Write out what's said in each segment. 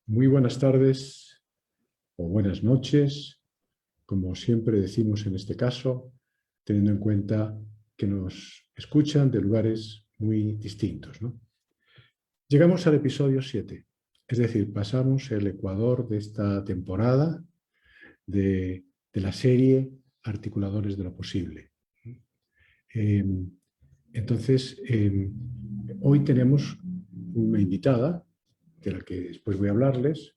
Muy buenas tardes o buenas noches, como siempre decimos en este caso, teniendo en cuenta que nos escuchan de lugares muy distintos, ¿no? Llegamos al episodio 7, es decir, pasamos el ecuador de esta temporada de la serie Articuladores de lo Posible. Eh, entonces, hoy tenemos una invitada, de la que después voy a hablarles,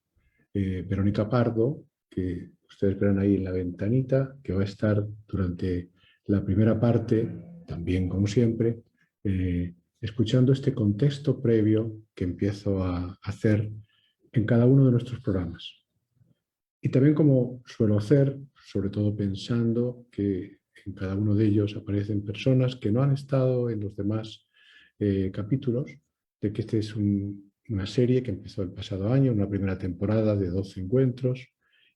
Verónica Pardo, que ustedes verán ahí en la ventanita, que va a estar durante la primera parte, también como siempre, escuchando este contexto previo que empiezo a hacer en cada uno de nuestros programas. Y también como suelo hacer, sobre todo pensando que en cada uno de ellos aparecen personas que no han estado en los demás capítulos, de que esta es una serie que empezó el pasado año, una primera temporada de 12 encuentros,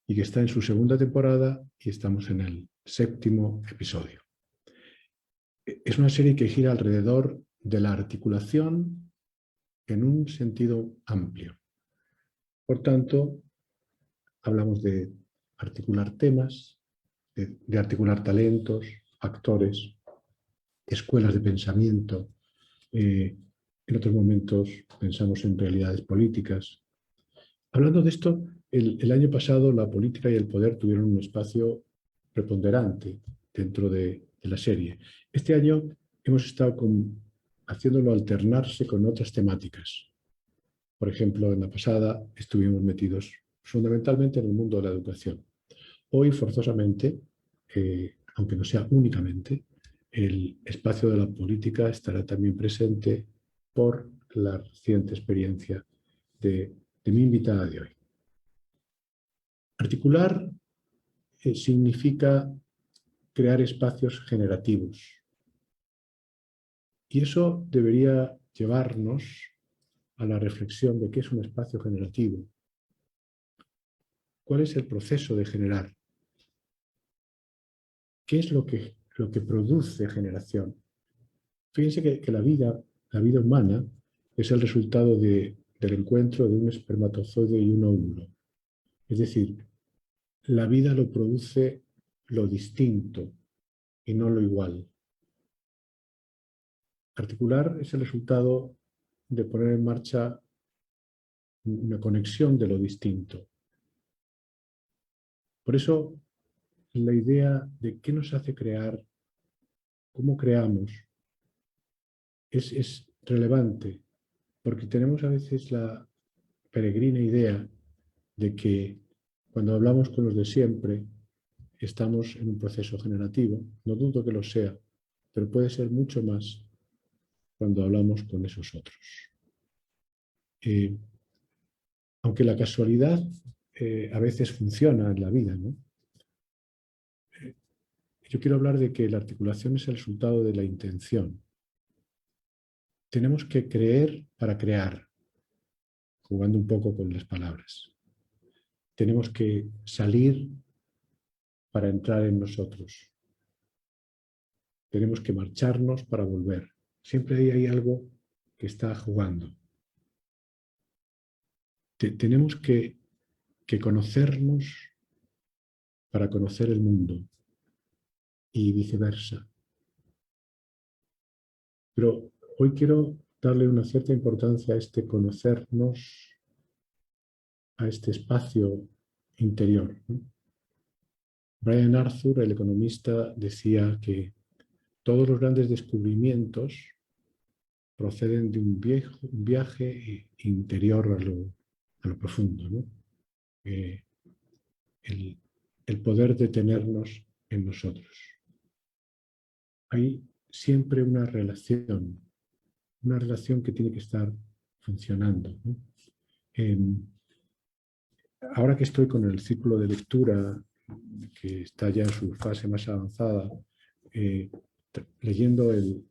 y que está en su segunda temporada y estamos en el 7º episodio. Es una serie que gira alrededor de la articulación en un sentido amplio. Por tanto, hablamos de articular temas, de articular talentos, actores, escuelas de pensamiento. En otros momentos pensamos en realidades políticas. Hablando de esto, el año pasado la política y el poder tuvieron un espacio preponderante dentro de la serie. Este año hemos estado haciéndolo alternarse con otras temáticas. Por ejemplo, en la pasada estuvimos metidos fundamentalmente en el mundo de la educación. Hoy, forzosamente, aunque no sea únicamente, el espacio de la política estará también presente por la reciente experiencia de mi invitada de hoy. Articular significa crear espacios generativos. Y eso debería llevarnos a la reflexión de qué es un espacio generativo. ¿Cuál es el proceso de generar? ¿Qué es lo que produce generación? Fíjense que la vida humana es el resultado del encuentro de un espermatozoide y un óvulo. Es decir, la vida lo produce lo distinto y no lo igual. Articular es el resultado de poner en marcha una conexión de lo distinto. Por eso, la idea de qué nos hace crear, cómo creamos, es relevante, porque tenemos a veces la peregrina idea de que cuando hablamos con los de siempre estamos en un proceso generativo. No dudo que lo sea, pero puede ser mucho más cuando hablamos con esos otros. Aunque la casualidad a veces funciona en la vida, ¿no? Yo quiero hablar de que la articulación es el resultado de la intención. Tenemos que creer para crear, jugando un poco con las palabras. Tenemos que salir para entrar en nosotros. Tenemos que marcharnos para volver. Siempre hay algo que está jugando. Tenemos que conocernos para conocer el mundo y viceversa. Pero hoy quiero darle una cierta importancia a este conocernos, a este espacio interior, ¿no? Brian Arthur, el economista, decía que todos los grandes descubrimientos proceden de un viaje interior a lo profundo, ¿no? Eh, el poder detenernos en nosotros. Hay siempre una relación que tiene que estar funcionando, ¿no? Ahora que estoy con el círculo de lectura, que está ya en su fase más avanzada, leyendo el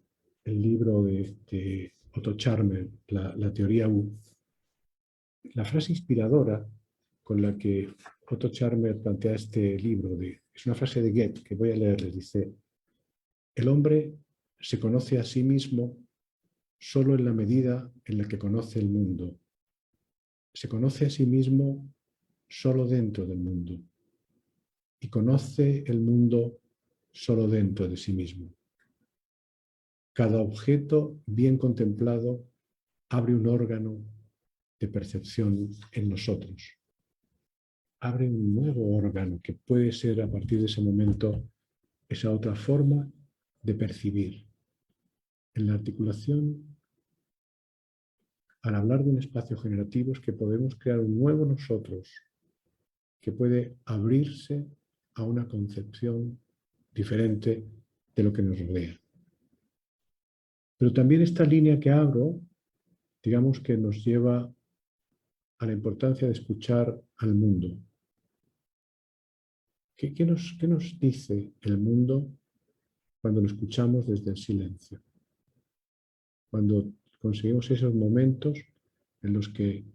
libro de Otto Scharmer, la teoría U, la frase inspiradora con la que Otto Scharmer plantea este libro, es una frase de Goethe que voy a leerles, dice: el hombre se conoce a sí mismo solo en la medida en la que conoce el mundo. se conoce a sí mismo solo dentro del mundo y conoce el mundo solo dentro de sí mismo. Cada objeto bien contemplado abre un órgano de percepción en nosotros. Abre un nuevo órgano que puede ser a partir de ese momento esa otra forma de percibir. En la articulación, al hablar de un espacio generativo, es que podemos crear un nuevo nosotros que puede abrirse a una concepción diferente de lo que nos rodea. Pero también esta línea que abro, digamos que nos lleva a la importancia de escuchar al mundo. ¿Qué nos dice el mundo cuando lo escuchamos desde el silencio? Cuando conseguimos esos momentos en los que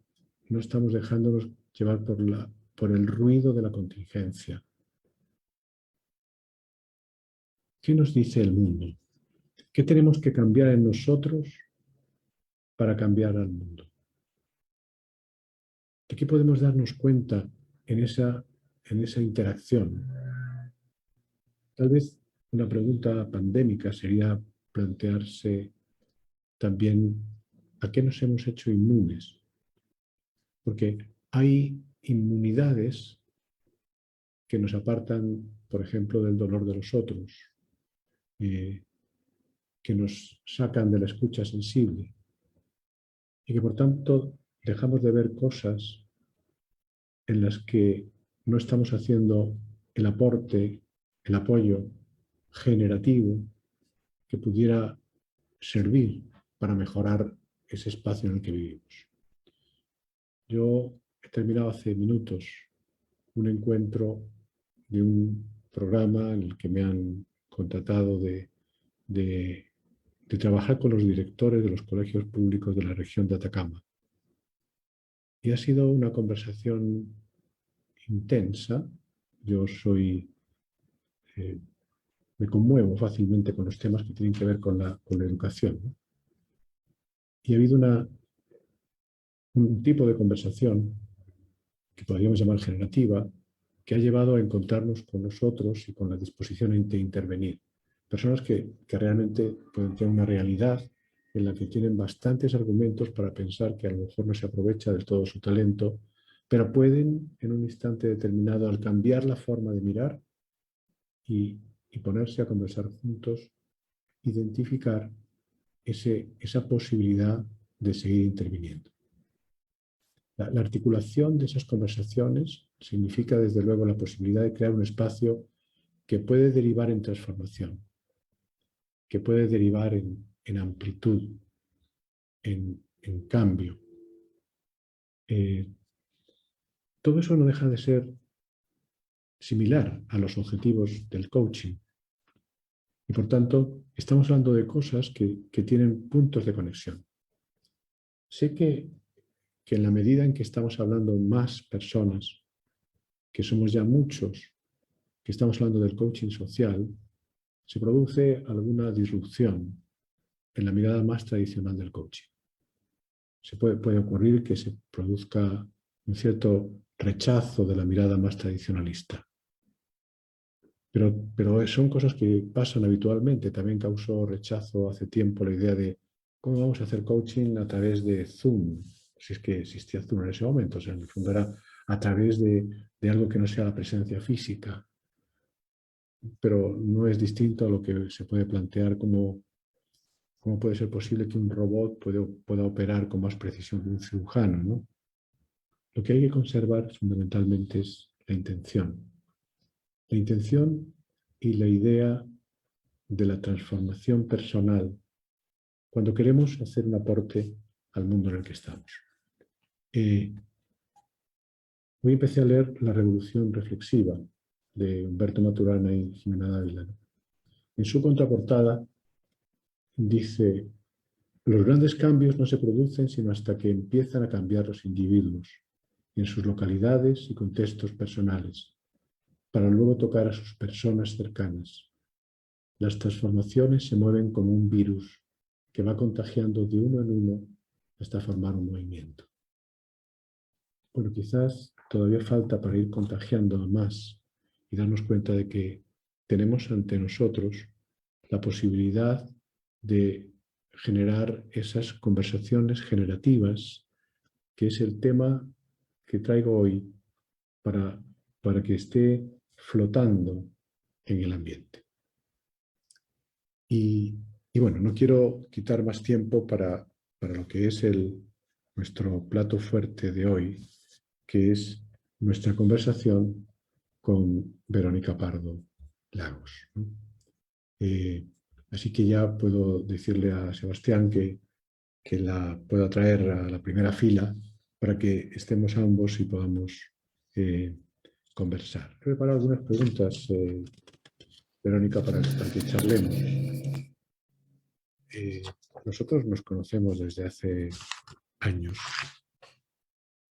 no estamos dejándonos llevar por el ruido de la contingencia. ¿Qué nos dice el mundo? ¿Qué tenemos que cambiar en nosotros para cambiar al mundo? ¿De qué podemos darnos cuenta en esa interacción? Tal vez una pregunta pandémica sería plantearse también a qué nos hemos hecho inmunes. Porque hay inmunidades que nos apartan, por ejemplo, del dolor de los otros, que nos sacan de la escucha sensible y que por tanto dejamos de ver cosas en las que no estamos haciendo el aporte, el apoyo generativo que pudiera servir para mejorar ese espacio en el que vivimos. Yo he terminado hace minutos un encuentro de un programa en el que me han contratado de trabajar con los directores de los colegios públicos de la región de Atacama. Y ha sido una conversación intensa. Yo eh, me conmuevo fácilmente con los temas que tienen que ver con la educación, ¿no? Y ha habido un tipo de conversación que podríamos llamar generativa, que ha llevado a encontrarnos con nosotros y con la disposición de intervenir. Personas que realmente pueden tener una realidad en la que tienen bastantes argumentos para pensar que a lo mejor no se aprovecha del todo su talento, pero pueden en un instante determinado, al cambiar la forma de mirar y ponerse a conversar juntos, identificar esa posibilidad de seguir interviniendo. La articulación de esas conversaciones significa, desde luego, la posibilidad de crear un espacio que puede derivar en transformación, que puede derivar en amplitud, en cambio. Todo eso no deja de ser similar a los objetivos del coaching. Y por tanto, estamos hablando de cosas que tienen puntos de conexión. Sé que en la medida en que estamos hablando más personas, que somos ya muchos, que estamos hablando del coaching social, se produce alguna disrupción en la mirada más tradicional del coaching. Puede ocurrir que se produzca un cierto rechazo de la mirada más tradicionalista. Pero son cosas que pasan habitualmente. También causó rechazo hace tiempo la idea de cómo vamos a hacer coaching a través de Zoom, si es que existía Zoom en ese momento. O sea, en el fondo era a través de algo que no sea la presencia física. Pero no es distinto a lo que se puede plantear como cómo puede ser posible que un robot pueda operar con más precisión que un cirujano, ¿no? Lo que hay que conservar fundamentalmente es la intención. La intención y la idea de la transformación personal cuando queremos hacer un aporte al mundo en el que estamos. Hoy empecé a leer La Revolución Reflexiva de Humberto Maturana y Jimena Dávila. En su contraportada dice: los grandes cambios no se producen sino hasta que empiezan a cambiar los individuos en sus localidades y contextos personales, para luego tocar a sus personas cercanas. Las transformaciones se mueven como un virus que va contagiando de uno en uno hasta formar un movimiento. bueno, quizás todavía falta para ir contagiando a más y darnos cuenta de que tenemos ante nosotros la posibilidad de generar esas conversaciones generativas, que es el tema que traigo hoy para, para que esté flotando en el ambiente. Y, y bueno, no quiero quitar más tiempo para lo que es nuestro plato fuerte de hoy, que es nuestra conversación con Verónica Pardo Lagos, ¿no? Así que ya puedo decirle a Sebastián que la pueda traer a la primera fila para que estemos ambos y podamos eh, conversar. He preparado algunas preguntas, Verónica, para que charlemos. Eh, Nosotros nos conocemos desde hace años.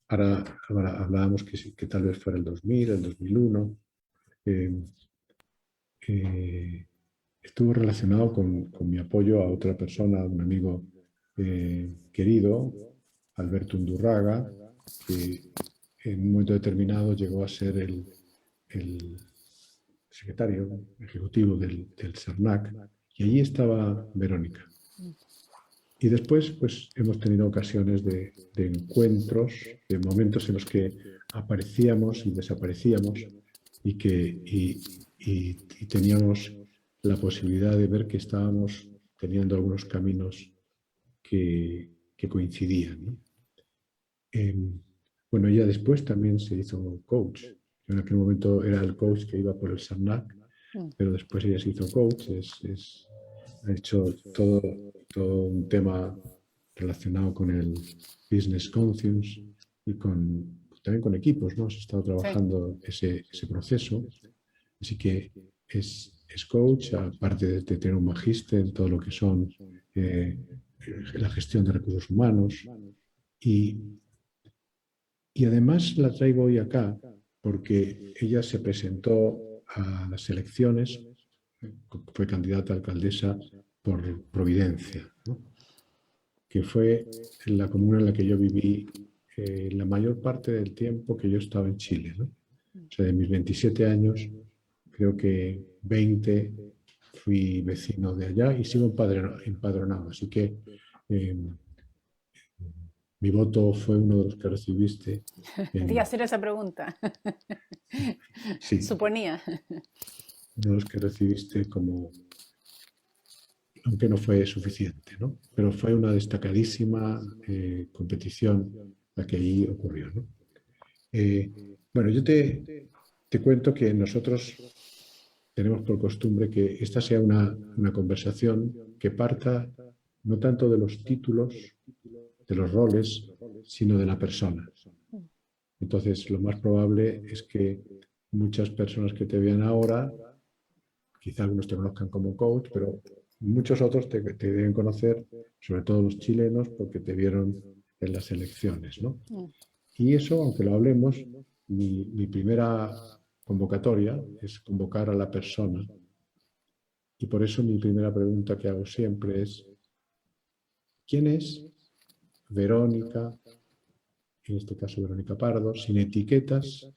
Ahora hablábamos que tal vez fuera el 2000, el 2001. Eh, eh, Estuvo relacionado con mi apoyo a otra persona, un amigo querido, Alberto Undurraga, que en un momento determinado llegó a ser el secretario ejecutivo del CERNAC, y allí estaba Verónica. Y después, pues, hemos tenido ocasiones de encuentros, de momentos en los que aparecíamos y desaparecíamos y teníamos la posibilidad de ver que estábamos teniendo algunos caminos que coincidían, ¿no? Bueno, ella después también se hizo coach. Yo en aquel momento era el coach que iba por el SAMNAC, pero después ella se hizo coach, ha hecho todo un tema relacionado con el business conscience y también con equipos, ¿no? Has estado trabajando ese proceso. Así que es coach, aparte de tener un magíster en todo lo que son la gestión de recursos humanos. Y, y además la traigo hoy acá porque ella se presentó a las elecciones, fue candidata a alcaldesa por Providencia, ¿no? Que fue la comuna en la que yo viví la mayor parte del tiempo que yo estaba en Chile, ¿no? O sea, de mis 27 años, creo que 20 fui vecino de allá y sigo empadronado. Así que eh, mi voto fue uno de los que recibiste. Te iba a hacer esa pregunta. Sí, Suponía. uno de los que recibiste como, aunque no fue suficiente, ¿no? Pero fue una destacadísima competición la que ahí ocurrió, ¿no? Eh, bueno, yo te cuento que nosotros tenemos por costumbre que esta sea una conversación que parta no tanto de los títulos, de los roles, sino de la persona. Entonces, lo más probable es que muchas personas que te vean ahora, quizá algunos te conozcan como coach, pero muchos otros te deben conocer, sobre todo los chilenos, porque te vieron en las elecciones, ¿no? Y eso, aunque lo hablemos, mi primera convocatoria es convocar a la persona. Y por eso mi primera pregunta que hago siempre es, ¿quién es Verónica, en este caso Verónica Pardo, sin etiquetas,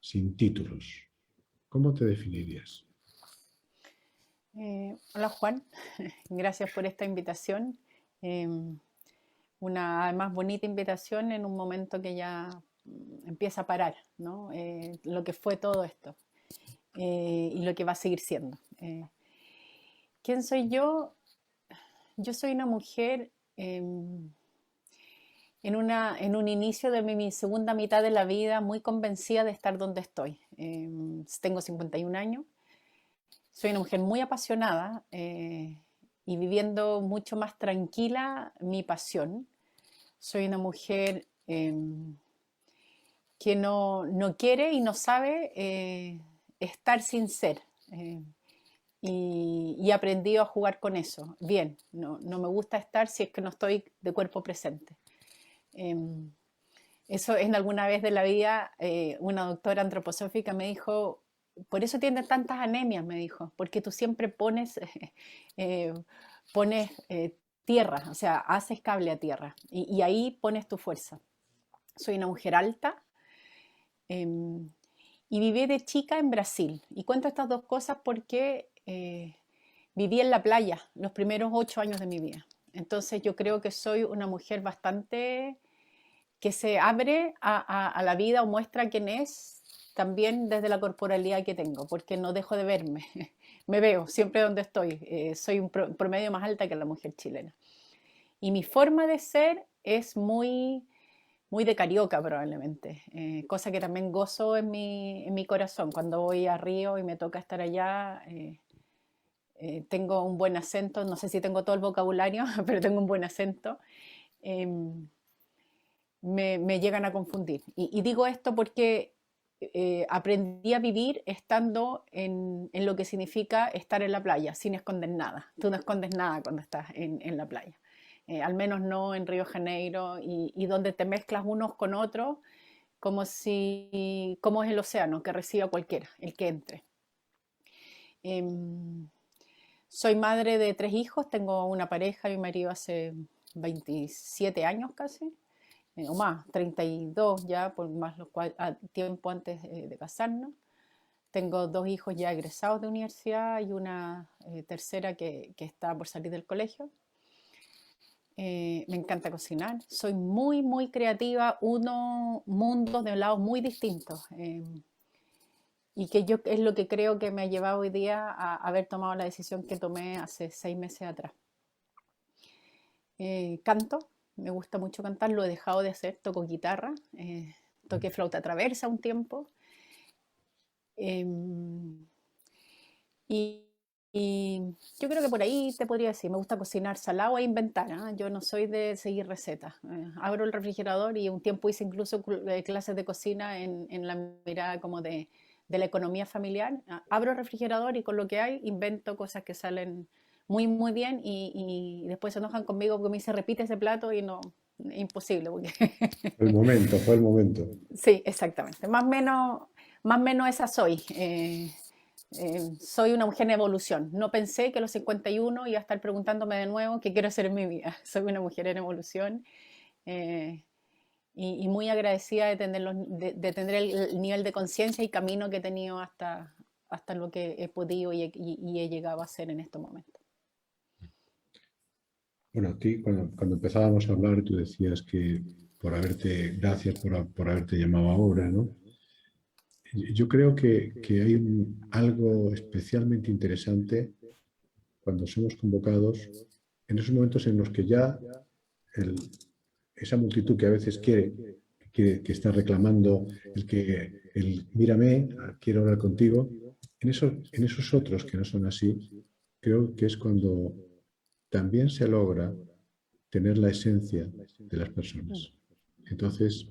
sin títulos? ¿Cómo te definirías? Hola Juan, gracias por esta invitación. Eh, una además bonita invitación en un momento que ya empieza a parar, ¿no? Lo que fue todo esto y lo que va a seguir siendo. ¿Quién soy yo? Yo soy una mujer en un inicio de mi segunda mitad de la vida muy convencida de estar donde estoy. Tengo 51 años, soy una mujer muy apasionada y viviendo mucho más tranquila mi pasión. Soy una mujer que no quiere y no sabe estar sin ser. Y he aprendido a jugar con eso. Bien, no me gusta estar si es que no estoy de cuerpo presente. Eh, Eso en alguna vez de la vida, una doctora antroposófica me dijo, por eso tienes tantas anemias, me dijo, porque tú siempre eh, pones tierra, o sea, haces cable a tierra y ahí pones tu fuerza. soy una mujer alta, em, y viví de chica en Brasil. Y cuento estas dos cosas porque viví en la playa los primeros 8 años de mi vida. Entonces yo creo que soy una mujer bastante que se abre a la vida o muestra quién es también desde la corporalidad que tengo, porque no dejo de verme. Me veo siempre donde estoy. Soy un promedio más alta que la mujer chilena. Y mi forma de ser es muy de carioca probablemente, cosa que también gozo en mi corazón. Cuando voy a Río y me toca estar allá, tengo un buen acento, no sé si tengo todo el vocabulario, pero tengo un buen acento. Eh, me llegan a confundir. Y digo esto porque aprendí a vivir estando en lo que significa estar en la playa, sin esconder nada. Tú no escondes nada cuando estás en la playa. Al menos no en Río de Janeiro y donde te mezclas unos con otros como es el océano que reciba cualquiera, el que entre. Em, Soy madre de 3 hijos, tengo una pareja y un marido hace 27 años casi, o más, 32 ya, por más tiempo antes de casarnos. Tengo 2 hijos ya egresados de universidad y una tercera que está por salir del colegio. Me encanta cocinar, soy muy creativa, uno mundos de lados muy distintos. Y que yo es lo que creo que me ha llevado hoy día a haber tomado la decisión que tomé hace 6 meses atrás. Canto, me gusta mucho cantar, lo he dejado de hacer, toco guitarra, toqué flauta traversa un tiempo. Eh, y, y yo creo que por ahí te podría decir, me gusta cocinar salado e inventar, ¿ah? Yo no soy de seguir recetas. Abro el refrigerador y un tiempo hice incluso clases de cocina en la mirada como de la economía familiar. Abro el refrigerador y con lo que hay invento cosas que salen muy bien y después se enojan conmigo porque me dice repite ese plato y no, imposible. Porque Fue el momento, fue el momento. sí, exactamente. Más o menos esa soy. Soy una mujer en evolución. No pensé que a los 51 iba a estar preguntándome de nuevo qué quiero hacer en mi vida. Soy una mujer en evolución eh, y muy agradecida de tener el nivel de conciencia y camino que he tenido hasta lo que he podido y he llegado a ser en estos momentos. Bueno, a ti, cuando empezábamos a hablar, tú decías que gracias por haberte llamado ahora, ¿no? Yo creo que hay algo especialmente interesante cuando somos convocados en esos momentos en los que ya el- esa multitud que a veces que está reclamando el mírame, quiero hablar contigo, en esos otros que no son así, creo que es cuando también se logra tener la esencia de las Mm. personas. Entonces,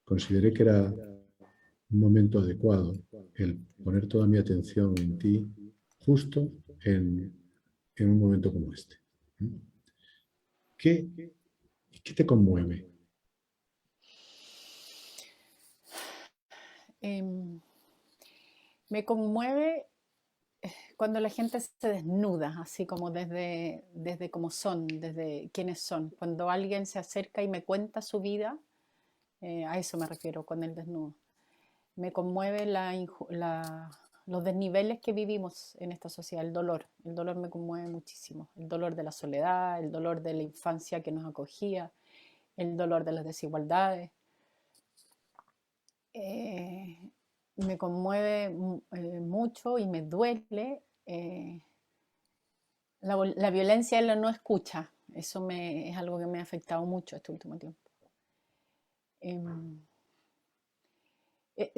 consideré que era un momento adecuado el poner toda mi atención en ti justo en, en un momento como este. ¿Qué, qué te conmueve? Em, Me conmueve cuando la gente se desnuda, así como desde cómo son, desde quiénes son. Cuando alguien se acerca y me cuenta su vida, a eso me refiero con el desnudo. Me conmueve los desniveles que vivimos en esta sociedad, el dolor. El dolor me conmueve muchísimo. El dolor de la soledad, el dolor de la infancia que nos acogía, el dolor de las desigualdades. Eh, Me conmueve mucho y me duele la violencia en la no escucha. Es algo que me ha afectado mucho este último tiempo. Em, eh,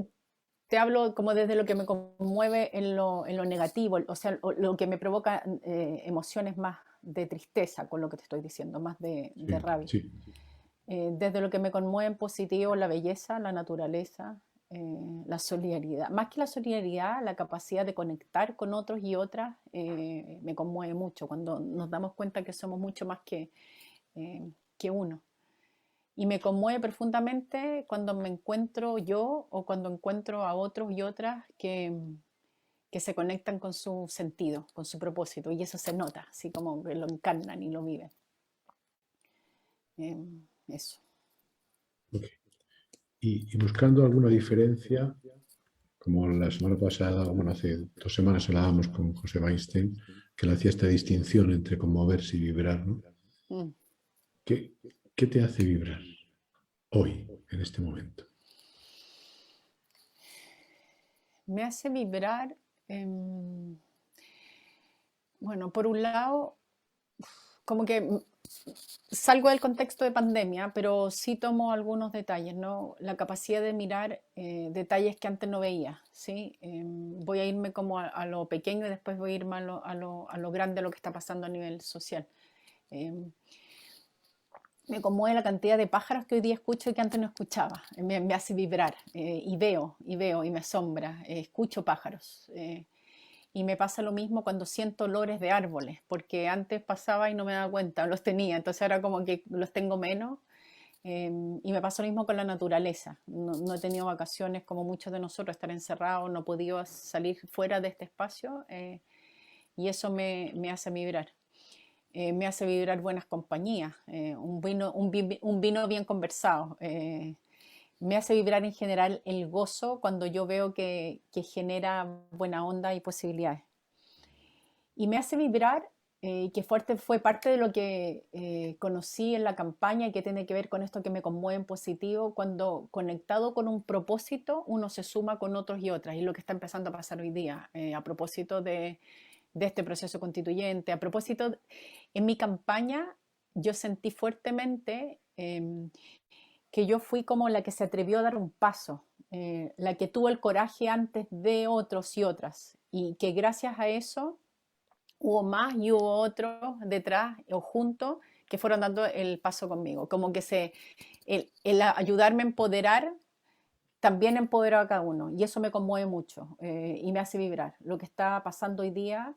Te hablo como desde lo que me conmueve en lo negativo, o sea, lo que me provoca emociones más de tristeza con lo que te estoy diciendo, más de Sí, rabia. sí. Desde lo que me conmueve en positivo, la belleza, la naturaleza, la solidaridad. Más que la solidaridad, la capacidad de conectar con otros y otras me conmueve mucho cuando nos damos cuenta que somos mucho más que uno. Y me conmueve profundamente cuando me encuentro yo o cuando encuentro a otros y otras que se conectan con su sentido, con su propósito, y eso se nota, así como que lo encarnan y lo viven. Eso. Ok. y buscando alguna diferencia, como la semana pasada, bueno, hace 2 semanas hablábamos con José Weinstein, que le hacía esta distinción entre conmoverse y vibrar, ¿no? Mm. ¿Qué, qué te hace vibrar hoy, en este momento? Me hace vibrar, em, bueno, por un lado, como que salgo del contexto de pandemia, pero sí tomo algunos detalles, ¿no? La capacidad de mirar detalles que antes no veía, ¿sí? Voy a irme como a lo pequeño y después voy a irme a lo grande, a lo que está pasando a nivel social. Em, Me conmueve la cantidad de pájaros que hoy día escucho y que antes no escuchaba. Me hace vibrar y veo y me asombra. Escucho pájaros. Y me pasa lo mismo cuando siento olores de árboles, porque antes pasaba y no me daba cuenta, los tenía, entonces ahora como que los tengo menos. Y me pasa lo mismo con la naturaleza. No he tenido vacaciones como muchos de nosotros, estar encerrados, no he podido salir fuera de este espacio y eso me hace vibrar. Me hace vibrar buenas compañías, un vino bien conversado. Me hace vibrar en general el gozo cuando yo veo que genera buena onda y posibilidades. Y me hace vibrar, que fuerte fue parte de lo que conocí en la campaña y que tiene que ver con esto que me conmueve en positivo, cuando conectado con un propósito uno se suma con otros y otras, y es lo que está empezando a pasar hoy día, a propósito de este proceso constituyente, a propósito, en mi campaña yo sentí fuertemente que yo fui como la que se atrevió a dar un paso, la que tuvo el coraje antes de otros y otras, y que gracias a eso hubo más y hubo otros detrás o juntos que fueron dando el paso conmigo. Como que el ayudarme a empoderar también empoderó a cada uno. Y eso me conmueve mucho y me hace vibrar. Lo que está pasando hoy día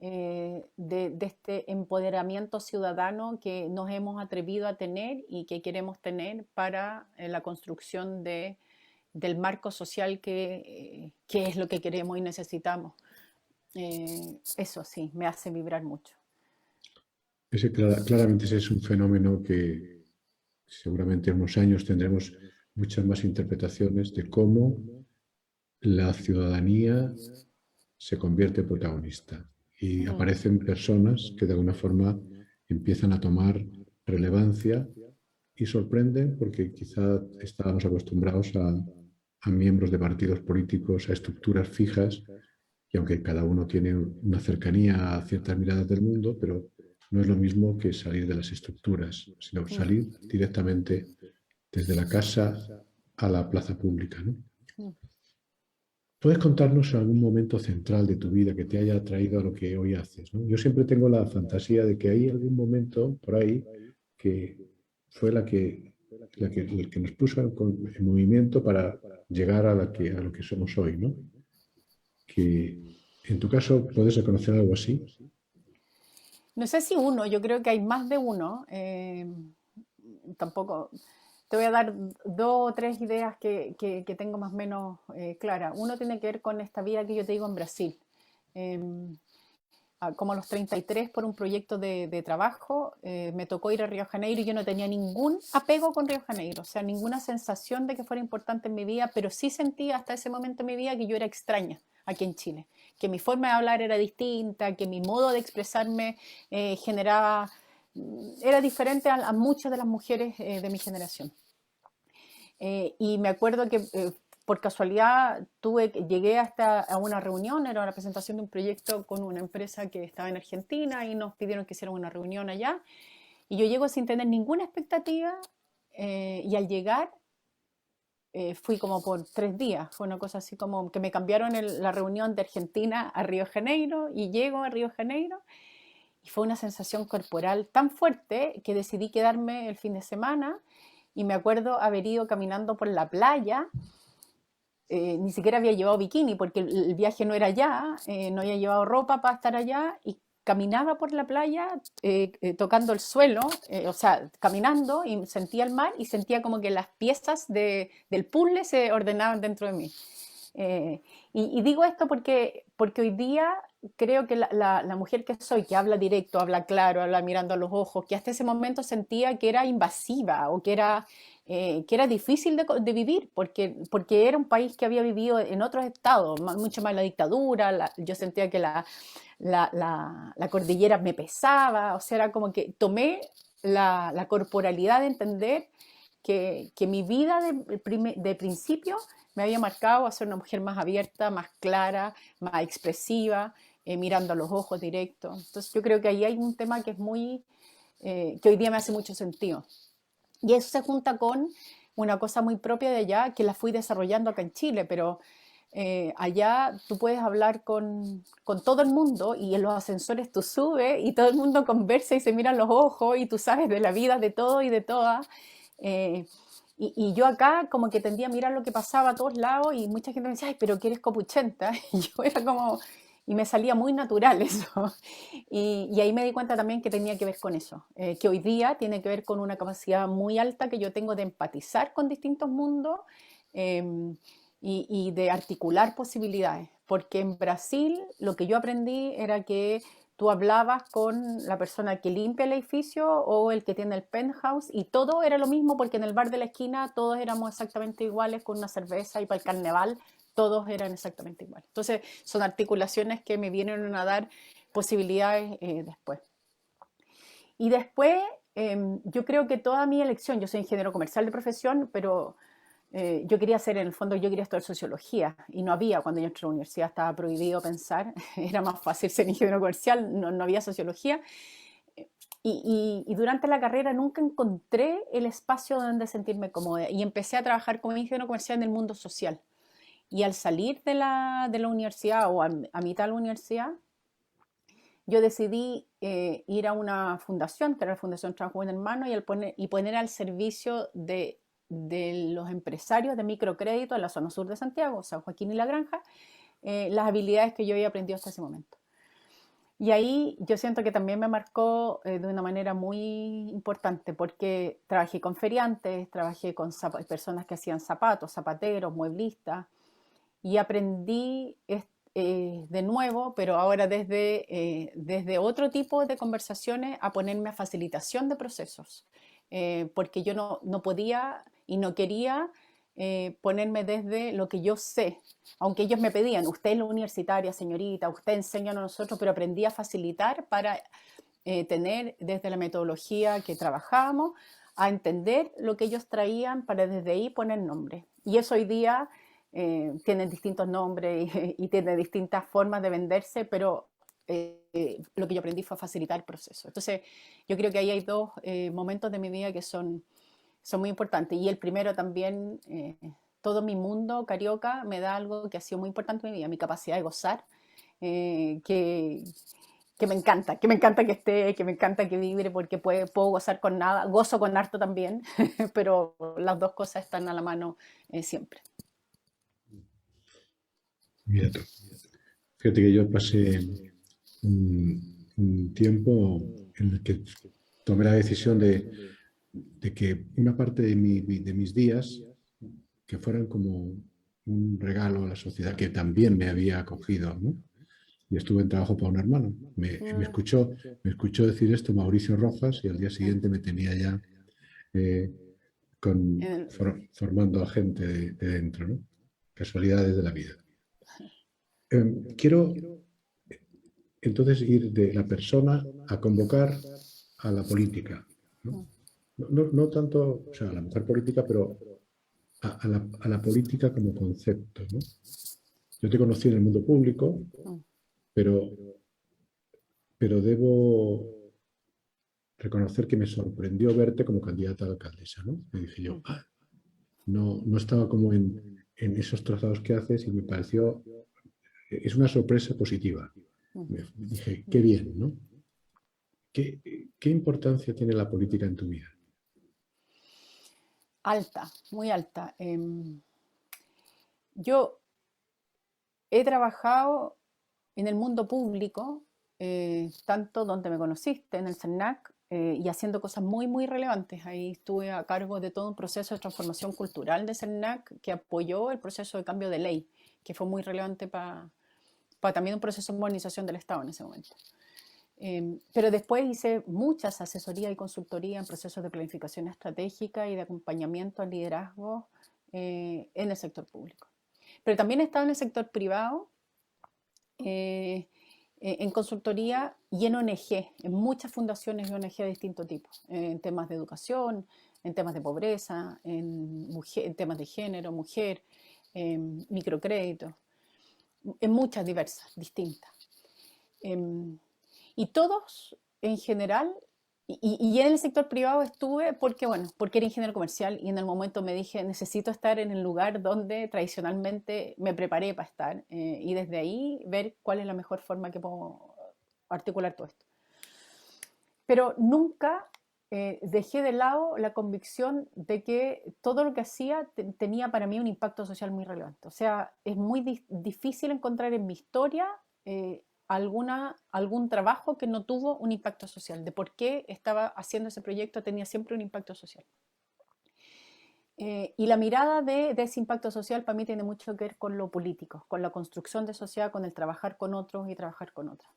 de este empoderamiento ciudadano que nos hemos atrevido a tener y que queremos tener para la construcción del marco social que es lo que queremos y necesitamos. Eso sí, me hace vibrar mucho. Claramente ese es un fenómeno que seguramente en unos años tendremos muchas más interpretaciones de cómo la ciudadanía se convierte en protagonista y Mm, aparecen personas que de alguna forma empiezan a tomar relevancia y sorprenden porque quizá estábamos acostumbrados a miembros de partidos políticos, a estructuras fijas, y aunque cada uno tiene una cercanía a ciertas miradas del mundo, pero no es lo mismo que salir de las estructuras, sino mm, salir directamente desde la casa a la plaza pública, ¿no? mm. ¿Puedes contarnos algún momento central de tu vida que te haya atraído a lo que hoy haces, ¿no? Yo siempre tengo la fantasía de que hay algún momento por ahí que fue el que nos puso en movimiento para llegar a lo que somos hoy, ¿no? Que en tu caso puedes reconocer algo así. No sé si uno, yo creo que hay más de uno. Tampoco, te voy a dar dos o tres ideas que tengo más o menos claras. Uno tiene que ver con esta vida que yo te digo en Brasil. Eh, Como a los 33 por un proyecto de trabajo, me tocó ir a Río de Janeiro y yo no tenía ningún apego con Río de Janeiro, o sea, ninguna sensación de que fuera importante en mi vida, pero sí sentía hasta ese momento en mi vida que yo era extraña aquí en Chile, que mi forma de hablar era distinta, que mi modo de expresarme generaba, era diferente a muchas de las mujeres de mi generación. Y me acuerdo que por casualidad llegué hasta a una reunión, era una presentación de un proyecto con una empresa que estaba en Argentina y nos pidieron que hiciéramos una reunión allá. Y yo llego sin tener ninguna expectativa y al llegar fui como por 3 días. Fue una cosa así como que me cambiaron la reunión de Argentina a Río de Janeiro y llego a Río de Janeiro y fue una sensación corporal tan fuerte que decidí quedarme el fin de semana y me acuerdo haber ido caminando por la playa. Ni siquiera había llevado bikini porque el viaje no era allá, no había llevado ropa para estar allá y caminaba por la playa tocando el suelo, o sea, caminando y sentía el mar y sentía como que las piezas del puzzle se ordenaban dentro de mí. Y digo esto porque hoy día creo que la mujer que soy, que habla directo, habla claro, habla mirando a los ojos, que hasta ese momento sentía que era invasiva o que era que era difícil de vivir, porque era un país que había vivido en otros estados, mucho más la dictadura, yo sentía que la cordillera me pesaba, o sea, era como que tomé la corporalidad de entender que mi vida de principio me había marcado a ser una mujer más abierta, más clara, más expresiva, mirando a los ojos directos. Entonces yo creo que ahí hay un tema que es que hoy día me hace mucho sentido. Y eso se junta con una cosa muy propia de allá que la fui desarrollando acá en Chile, pero allá tú puedes hablar con todo el mundo y en los ascensores tú subes y todo el mundo conversa y se miran los ojos y tú sabes de la vida de todo y de todas. Eh, y yo acá como que tendía a mirar lo que pasaba a todos lados y mucha gente me decía, ay, pero que eres copuchenta. Y yo era como, y me salía muy natural eso. Y ahí me di cuenta también que tenía que ver con eso, que hoy día tiene que ver con una capacidad muy alta que yo tengo de empatizar con distintos mundos eh, y de articular posibilidades. Porque en Brasil lo que yo aprendí era que tú hablabas con la persona que limpia el edificio o el que tiene el penthouse y todo era lo mismo porque en el bar de la esquina todos éramos exactamente iguales con una cerveza y para el carnaval todos eran exactamente iguales. Entonces son articulaciones que me vienen a dar posibilidades después. Y después yo creo que toda mi elección, yo soy ingeniero comercial de profesión, pero yo quería hacer, en el fondo, yo quería estudiar sociología y no había, cuando yo entré a la universidad estaba prohibido pensar, era más fácil ser ingeniero comercial, no había sociología. Y durante la carrera nunca encontré el espacio donde sentirme cómoda y empecé a trabajar como ingeniero comercial en el mundo social. Y al salir de la universidad o a mitad de la universidad, yo decidí ir a una fundación, que era la Fundación Trabajo Buen Hermano, y poner al servicio de los empresarios de microcrédito en la zona sur de Santiago, San Joaquín y La Granja, las habilidades que yo había aprendido hasta ese momento. Y ahí yo siento que también me marcó de una manera muy importante, porque trabajé con feriantes, trabajé con personas que hacían zapatos, zapateros, mueblistas, y aprendí de nuevo, pero ahora desde otro tipo de conversaciones, a ponerme a facilitación de procesos, porque yo no podía y no quería ponerme desde lo que yo sé, aunque ellos me pedían, usted es la universitaria, señorita, usted enseña a nosotros, pero aprendí a facilitar para tener desde la metodología que trabajábamos, a entender lo que ellos traían para desde ahí poner nombre. Y eso hoy día tienen distintos nombres y tiene distintas formas de venderse, pero lo que yo aprendí fue facilitar el proceso. Entonces, yo creo que ahí hay dos momentos de mi vida que son muy importantes. Y el primero también, todo mi mundo carioca me da algo que ha sido muy importante en mi vida, mi capacidad de gozar, eh, que, que me encanta que esté, que me encanta que vibre, porque puedo gozar con nada, gozo con harto también, pero las dos cosas están a la mano siempre. Mira tú. Fíjate que yo pasé un tiempo en el que tomé la decisión de que una parte de mis días que fueran como un regalo a la sociedad que también me había acogido, ¿no? Y estuve en trabajo para un hermano. Me escuchó decir esto Mauricio Rojas y al día siguiente me tenía ya eh, formando a gente de dentro, ¿no? Casualidades de la vida. Quiero entonces ir de la persona a convocar a la política, ¿no? No tanto, o sea, a la mujer política, pero a la política como concepto, ¿no? Yo te conocí en el mundo público, pero, pero debo reconocer que me sorprendió verte como candidata a alcaldesa, ¿no? Me dije yo, no estaba como en esos trazados que haces y me pareció, es una sorpresa positiva. Me dije, qué bien, ¿no? ¿Qué importancia tiene la política en tu vida? Alta, muy alta. Yo he trabajado en el mundo público, tanto donde me conociste, en el CERNAC, y haciendo cosas muy, muy relevantes. Ahí estuve a cargo de todo un proceso de transformación cultural de CERNAC que apoyó el proceso de cambio de ley, que fue muy relevante para también un proceso de modernización del Estado en ese momento. Pero después hice muchas asesorías y consultorías en procesos de planificación estratégica y de acompañamiento al liderazgo en el sector público. Pero también he estado en el sector privado, eh, en consultoría y en ONG, en muchas fundaciones y ONG de distintos tipos, en temas de educación, en temas de pobreza, en temas de género, mujer, microcrédito, en muchas diversas, distintas. Y todos, en general, y en el sector privado estuve porque, bueno, porque era ingeniero comercial y en el momento me dije, necesito estar en el lugar donde tradicionalmente me preparé para estar y desde ahí ver cuál es la mejor forma que puedo articular todo esto. Pero nunca dejé de lado la convicción de que todo lo que hacía tenía para mí un impacto social muy relevante. O sea, es muy difícil encontrar en mi historia algún trabajo que no tuvo un impacto social, de por qué estaba haciendo ese proyecto tenía siempre un impacto social. Y la mirada de ese impacto social para mí tiene mucho que ver con lo político, con la construcción de sociedad, con el trabajar con otros y trabajar con otras.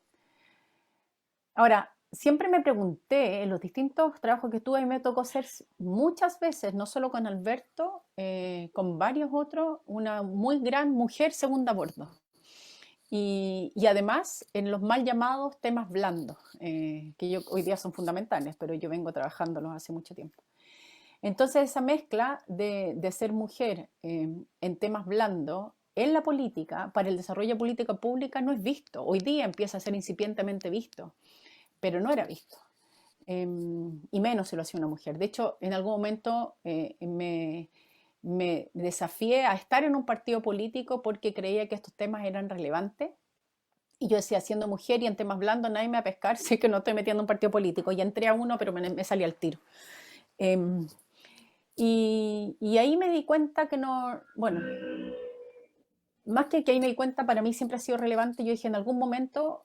Ahora, siempre me pregunté en los distintos trabajos que tuve y me tocó ser muchas veces, no solo con Alberto, con varios otros, una muy gran mujer segunda a bordo. Y además en los mal llamados temas blandos, que hoy día son fundamentales, pero yo vengo trabajándolos hace mucho tiempo. Entonces esa mezcla de ser mujer en temas blandos en la política, para el desarrollo de política pública no es visto. Hoy día empieza a ser incipientemente visto, pero no era visto. Y menos si lo hacía una mujer. De hecho, en algún momento me desafié a estar en un partido político porque creía que estos temas eran relevantes. Y yo decía, siendo mujer y en temas blandos, nadie me va a pescar, sé que no estoy metiendo en un partido político. Y entré a uno, pero me salí al tiro. Y ahí me di cuenta que no, bueno, más que ahí me di cuenta, para mí siempre ha sido relevante. Yo dije, en algún momento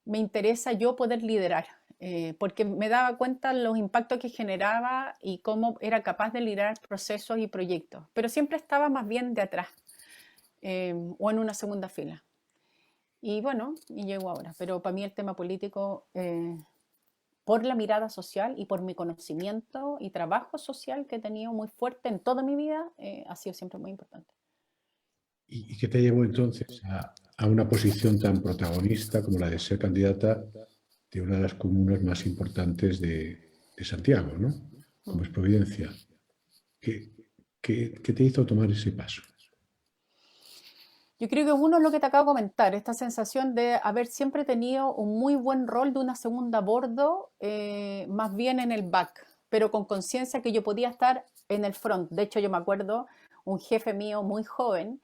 me interesa yo poder liderar. Porque me daba cuenta los impactos que generaba y cómo era capaz de liderar procesos y proyectos, pero siempre estaba más bien de atrás o en una segunda fila. Y bueno, y llego ahora, pero para mí el tema político, por la mirada social y por mi conocimiento y trabajo social que he tenido muy fuerte en toda mi vida, ha sido siempre muy importante. ¿Y qué te llevó entonces a una posición tan protagonista como la de ser candidata de una de las comunas más importantes de Santiago, ¿no? Como es Providencia? ¿Qué te hizo tomar ese paso? Yo creo que uno es lo que te acabo de comentar, esta sensación de haber siempre tenido un muy buen rol de una segunda a bordo, más bien en el back, pero con conciencia que yo podía estar en el front. De hecho, yo me acuerdo un jefe mío muy joven,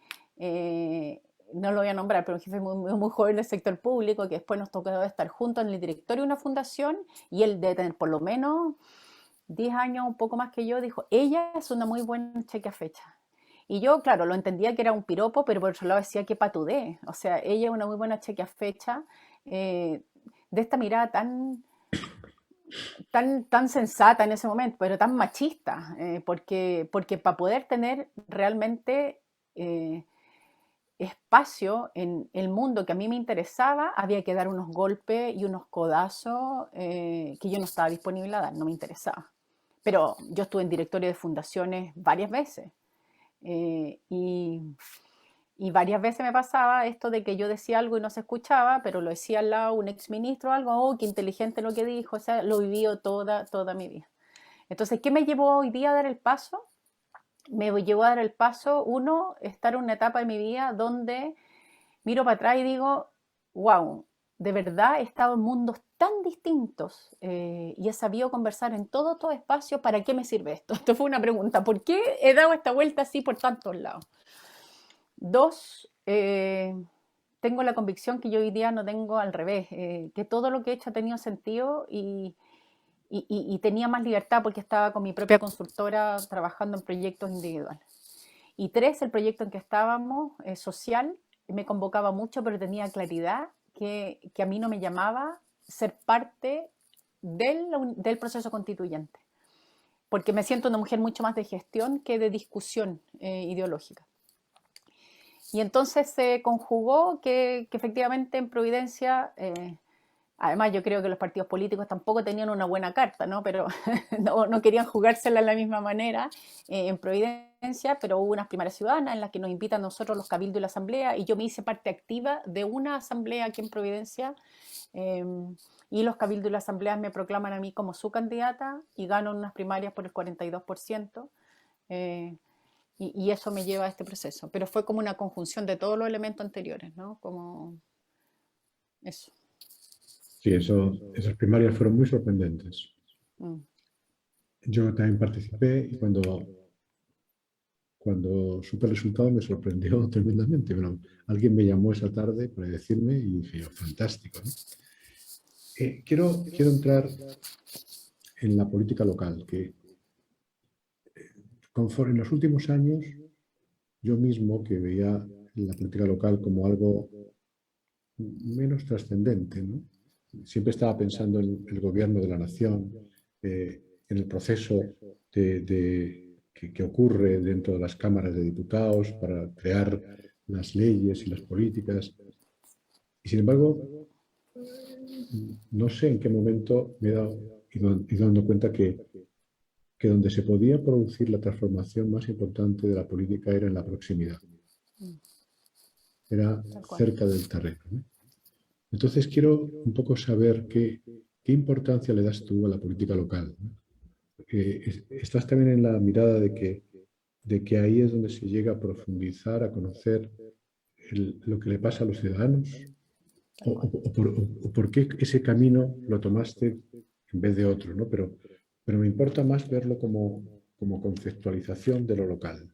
no lo voy a nombrar, pero un jefe muy joven del sector público, que después nos tocó estar juntos en el directorio de una fundación, y él de tener por lo menos 10 años, un poco más que yo, dijo, ella es una muy buena cheque a fecha. Y yo, claro, lo entendía que era un piropo, pero por otro lado decía que patudé. O sea, ella es una muy buena cheque a fecha, de esta mirada tan sensata en ese momento, pero tan machista, porque para poder tener realmente espacio en el mundo que a mí me interesaba, había que dar unos golpes y unos codazos que yo no estaba disponible a dar, no me interesaba. Pero yo estuve en directorio de fundaciones varias veces. Y varias veces me pasaba esto de que yo decía algo y no se escuchaba, pero lo decía al lado un exministro o algo, oh, qué inteligente lo que dijo, o sea, lo viví toda mi vida. Entonces, ¿qué me llevó hoy día a dar el paso? Me llevó a dar el paso, uno, estar en una etapa de mi vida donde miro para atrás y digo, wow, de verdad he estado en mundos tan distintos y he sabido conversar en todo espacio, ¿para qué me sirve esto? Esto fue una pregunta, ¿por qué he dado esta vuelta así por tantos lados? Dos, tengo la convicción que yo hoy día no tengo al revés, que todo lo que he hecho ha tenido sentido y tenía más libertad porque estaba con mi propia consultora trabajando en proyectos individuales. Y tres, el proyecto en que estábamos, social, me convocaba mucho, pero tenía claridad que a mí no me llamaba ser parte del proceso constituyente, porque me siento una mujer mucho más de gestión que de discusión ideológica. Y entonces se conjugó que efectivamente en Providencia Además, yo creo que los partidos políticos tampoco tenían una buena carta, ¿no? Pero no querían jugársela de la misma manera en Providencia, pero hubo unas primarias ciudadanas en las que nos invitan a nosotros los cabildos y la asamblea, y yo me hice parte activa de una asamblea aquí en Providencia, eh, y los cabildos y las asambleas me proclaman a mí como su candidata y gano en unas primarias por el 42%. Y eso me lleva a este proceso. Pero fue como una conjunción de todos los elementos anteriores, ¿no? Como eso. Sí, esas primarias fueron muy sorprendentes. Mm. Yo también participé y cuando supe el resultado me sorprendió tremendamente. Pero alguien me llamó esa tarde para decirme y dije, "Oh, fantástico, ¿no?". Quiero entrar en la política local, que conforme en los últimos años, yo mismo que veía la política local como algo menos trascendente, ¿no? Siempre estaba pensando en el gobierno de la nación, en el proceso que ocurre dentro de las cámaras de diputados para crear las leyes y las políticas. Y sin embargo, no sé en qué momento me he ido dando cuenta que donde se podía producir la transformación más importante de la política era en la proximidad, Mm. era Tal cual. cerca del terreno, ¿no? Entonces quiero un poco saber qué importancia le das tú a la política local, ¿no? Estás también en la mirada de que ahí es donde se llega a profundizar, a conocer lo que le pasa a los ciudadanos, Tal cual. o por qué ese camino lo tomaste en vez de otro, ¿no? Pero me importa más verlo como conceptualización de lo local.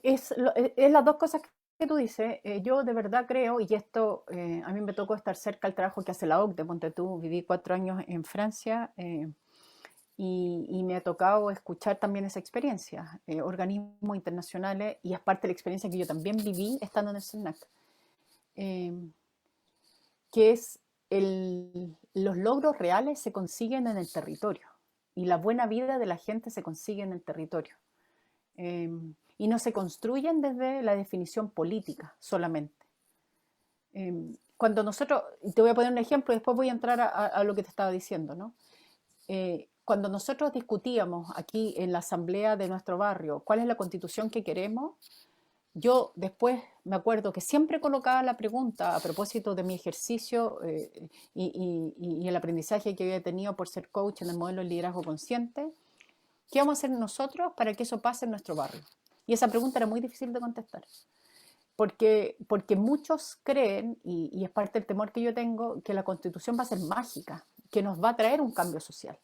Es las dos cosas que tú dices. Yo de verdad creo, y esto a mí me tocó estar cerca del trabajo que hace la OCDE, ponte tú, viví 4 años en Francia, y me ha tocado escuchar también esa experiencia, organismos internacionales, y es parte de la experiencia que yo también viví estando en el CERNAC, eh, que es los logros reales se consiguen en el territorio, y la buena vida de la gente se consigue en el territorio. Eh, y no se construyen desde la definición política solamente. Cuando nosotros, y te voy a poner un ejemplo y después voy a entrar a lo que te estaba diciendo, ¿no? Cuando nosotros discutíamos aquí en la asamblea de nuestro barrio cuál es la constitución que queremos, yo después me acuerdo que siempre colocaba la pregunta a propósito de mi ejercicio y el aprendizaje que había tenido por ser coach en el modelo de liderazgo consciente. ¿Qué vamos a hacer nosotros para que eso pase en nuestro barrio? Y esa pregunta era muy difícil de contestar, porque muchos creen, y es parte del temor que yo tengo, que la constitución va a ser mágica, que nos va a traer un cambio social.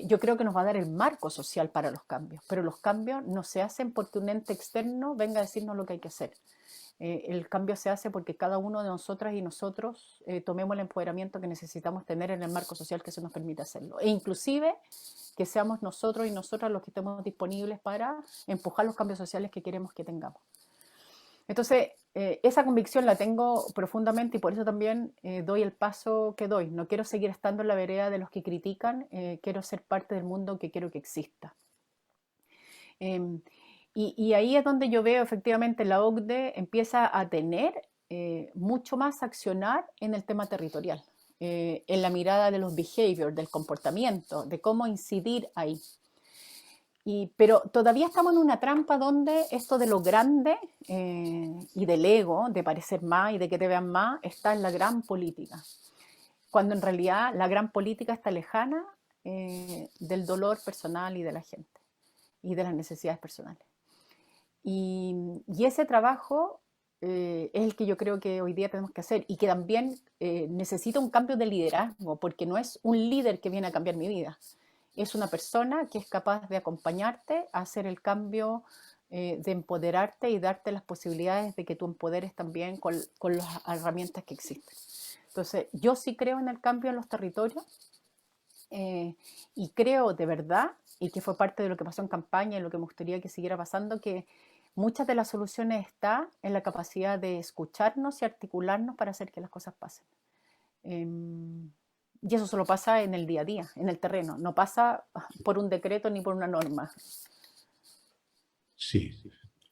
Yo creo que nos va a dar el marco social para los cambios, pero los cambios no se hacen porque un ente externo venga a decirnos lo que hay que hacer. El cambio se hace porque cada uno de nosotras y nosotros tomemos el empoderamiento que necesitamos tener en el marco social que se nos permite hacerlo. E inclusive que seamos nosotros y nosotras los que estemos disponibles para empujar los cambios sociales que queremos que tengamos. Entonces, esa convicción la tengo profundamente y por eso también doy el paso que doy. No quiero seguir estando en la vereda de los que critican, quiero ser parte del mundo que quiero que exista. Y ahí es donde yo veo efectivamente la OCDE empieza a tener mucho más accionar en el tema territorial, en la mirada de los behaviors, del comportamiento, de cómo incidir ahí. Pero todavía estamos en una trampa donde esto de lo grande y del ego, de parecer más y de que te vean más, está en la gran política. Cuando en realidad la gran política está lejana del dolor personal y de la gente y de las necesidades personales. Y ese trabajo es el que yo creo que hoy día tenemos que hacer y que también necesita un cambio de liderazgo, porque no es un líder que viene a cambiar mi vida, es una persona que es capaz de acompañarte a hacer el cambio, de empoderarte y darte las posibilidades de que tú empoderes también con las herramientas que existen. Entonces, yo sí creo en el cambio en los territorios y creo de verdad, y que fue parte de lo que pasó en campaña y lo que me gustaría que siguiera pasando, que muchas de las soluciones están en la capacidad de escucharnos y articularnos para hacer que las cosas pasen. Y eso solo pasa en el día a día, en el terreno, no pasa por un decreto ni por una norma. Sí,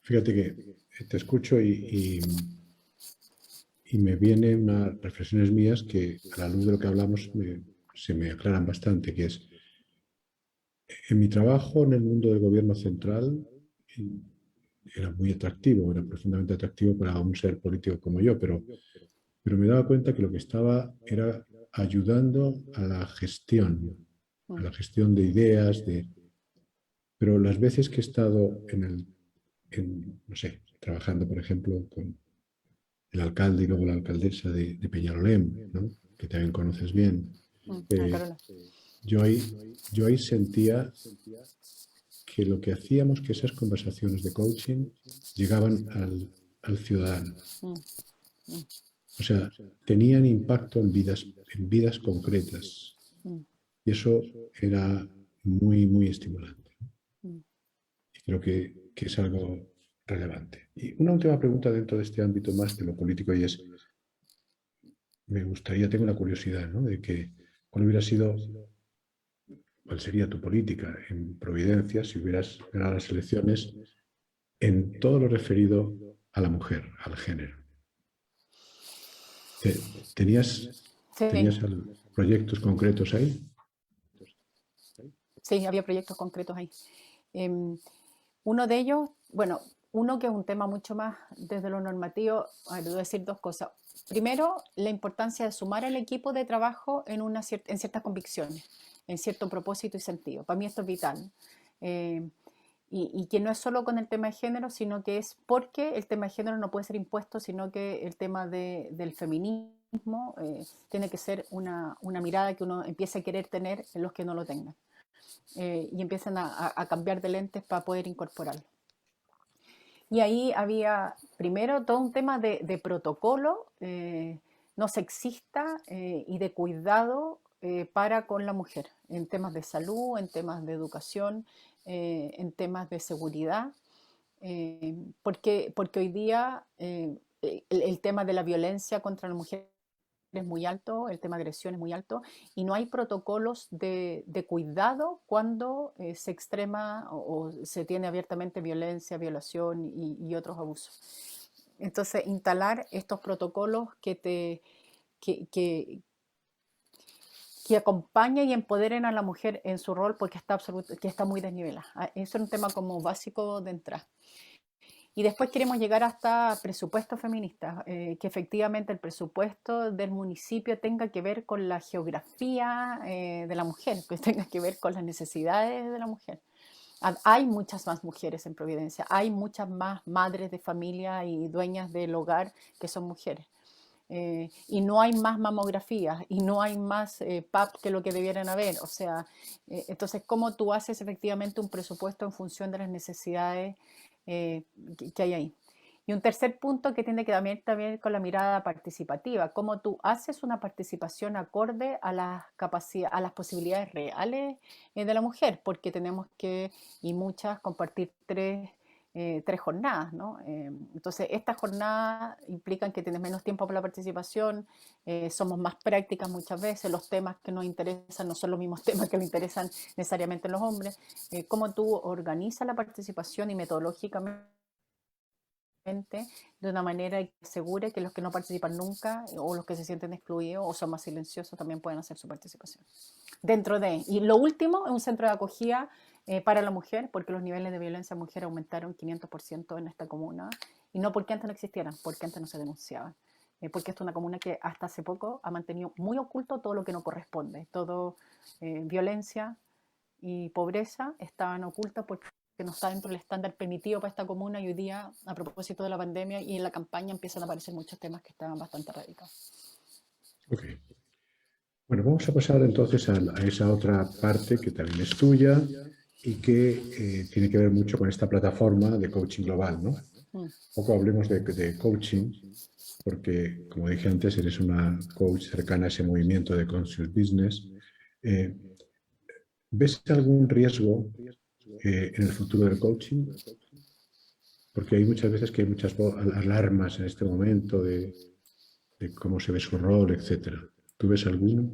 fíjate que te escucho y y me vienen unas reflexiones mías que a la luz de lo que hablamos se me aclaran bastante, que es, en mi trabajo en el mundo del gobierno central era muy atractivo, era profundamente atractivo para un ser político como yo, pero me daba cuenta que lo que estaba era ayudando a mm, la gestión de ideas, pero las veces que he estado no sé, trabajando, por ejemplo, con el alcalde y luego la alcaldesa de Peñalolén, ¿no? Que también conoces bien, eh, Carola. yo ahí, yo ahí sentía que lo que hacíamos, que esas conversaciones de coaching llegaban al ciudadano. Mm, mm, O sea, tenían impacto en vidas concretas. mm, Y eso era muy, muy estimulante. mm. Y creo que es algo relevante. Y una última pregunta dentro de este ámbito más de lo político y es, me gustaría, tengo la curiosidad, ¿no? De que, ¿cuál hubiera sido, cuál sería tu política en Providencia si hubieras ganado las elecciones en todo lo referido a la mujer, al género? ¿Tenías, Sí, tenías proyectos concretos ahí? sí, había proyectos concretos ahí. Em, Uno de ellos, bueno, uno que es un tema mucho más desde lo normativo, a ver, voy a decir dos cosas. Primero, la importancia de sumar al equipo de trabajo en ciertas convicciones, en cierto propósito y sentido. Para mí esto es vital. Eh, y que no es solo con el tema de género, sino que es porque el tema de género no puede ser impuesto, sino que el tema del feminismo tiene que ser una mirada que uno empiece a querer tener en los que no lo tengan. Y empiezan a cambiar de lentes para poder incorporarlo. Y ahí había primero todo un tema de protocolo no sexista y de cuidado para con la mujer, en temas de salud, en temas de educación, en temas de seguridad, porque hoy día el tema de la violencia contra la mujer es muy alto, el tema de agresión es muy alto y no hay protocolos de cuidado cuando se extrema o se tiene abiertamente violencia, violación y otros abusos. Entonces, instalar estos protocolos que, que, que acompañen y empoderen a la mujer en su rol porque que está muy desnivelada. Eso es un tema como básico de entrada. Y después queremos llegar hasta presupuestos feministas, que efectivamente el presupuesto del municipio tenga que ver con la geografía de la mujer, que tenga que ver con las necesidades de la mujer. Hay muchas más mujeres en Providencia, hay muchas más madres de familia y dueñas del hogar que son mujeres. Y no hay más mamografías y no hay más PAP que lo que debieran haber. O sea, entonces, ¿cómo tú haces efectivamente un presupuesto en función de las necesidades eh, que hay ahí? Y un tercer punto que tiene que también con la mirada participativa, cómo tú haces una participación acorde a a las posibilidades reales de la mujer, porque tenemos que, y muchas, compartir tres jornadas, ¿no? Entonces, estas jornadas implican que tienes menos tiempo para la participación, somos más prácticas muchas veces, los temas que nos interesan no son los mismos temas que le interesan necesariamente a los hombres. Cómo tú organizas la participación y metodológicamente de una manera que asegure que los que no participan nunca o los que se sienten excluidos o son más silenciosos también pueden hacer su participación. Y lo último es un centro de acogida para la mujer, porque los niveles de violencia a mujer aumentaron 500% en esta comuna, y no porque antes no existieran, porque antes no se denunciaban. Porque esto es una comuna que hasta hace poco ha mantenido muy oculto todo lo que no corresponde, todo violencia y pobreza estaban ocultas porque no está dentro del estándar permitido para esta comuna y hoy día, a propósito de la pandemia y en la campaña, empiezan a aparecer muchos temas que estaban bastante radicados. Ok. Bueno, vamos a pasar entonces a esa otra parte que también es tuya y que tiene que ver mucho con esta plataforma de coaching global, ¿no? Mm. Un poco hablemos de coaching, porque, como dije antes, eres una coach cercana a ese movimiento de conscious business. Eh, ¿Ves algún riesgo en el futuro del coaching? Porque hay muchas veces que hay muchas alarmas en este momento de cómo se ve su rol, etcétera. ¿Tú ves alguno?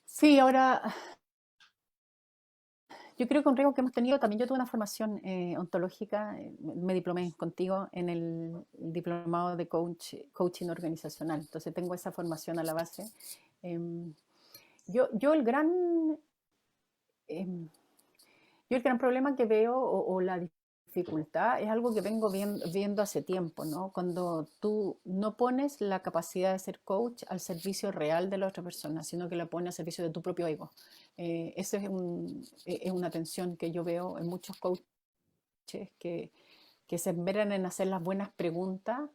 Sí, ahora Yo creo que un riesgo que hemos tenido, también yo tuve una formación ontológica, me diplomé contigo en el diplomado de coaching organizacional, entonces tengo esa formación a la base. Em, yo el gran em, Yo el gran problema que veo o la dificultad es algo que vengo viendo hace tiempo, ¿no? Cuando tú no pones la capacidad de ser coach al servicio real de la otra persona, sino que la pones al servicio de tu propio ego. Esa es una tensión que yo veo en muchos coaches que, que se esmeran en hacer las buenas preguntas,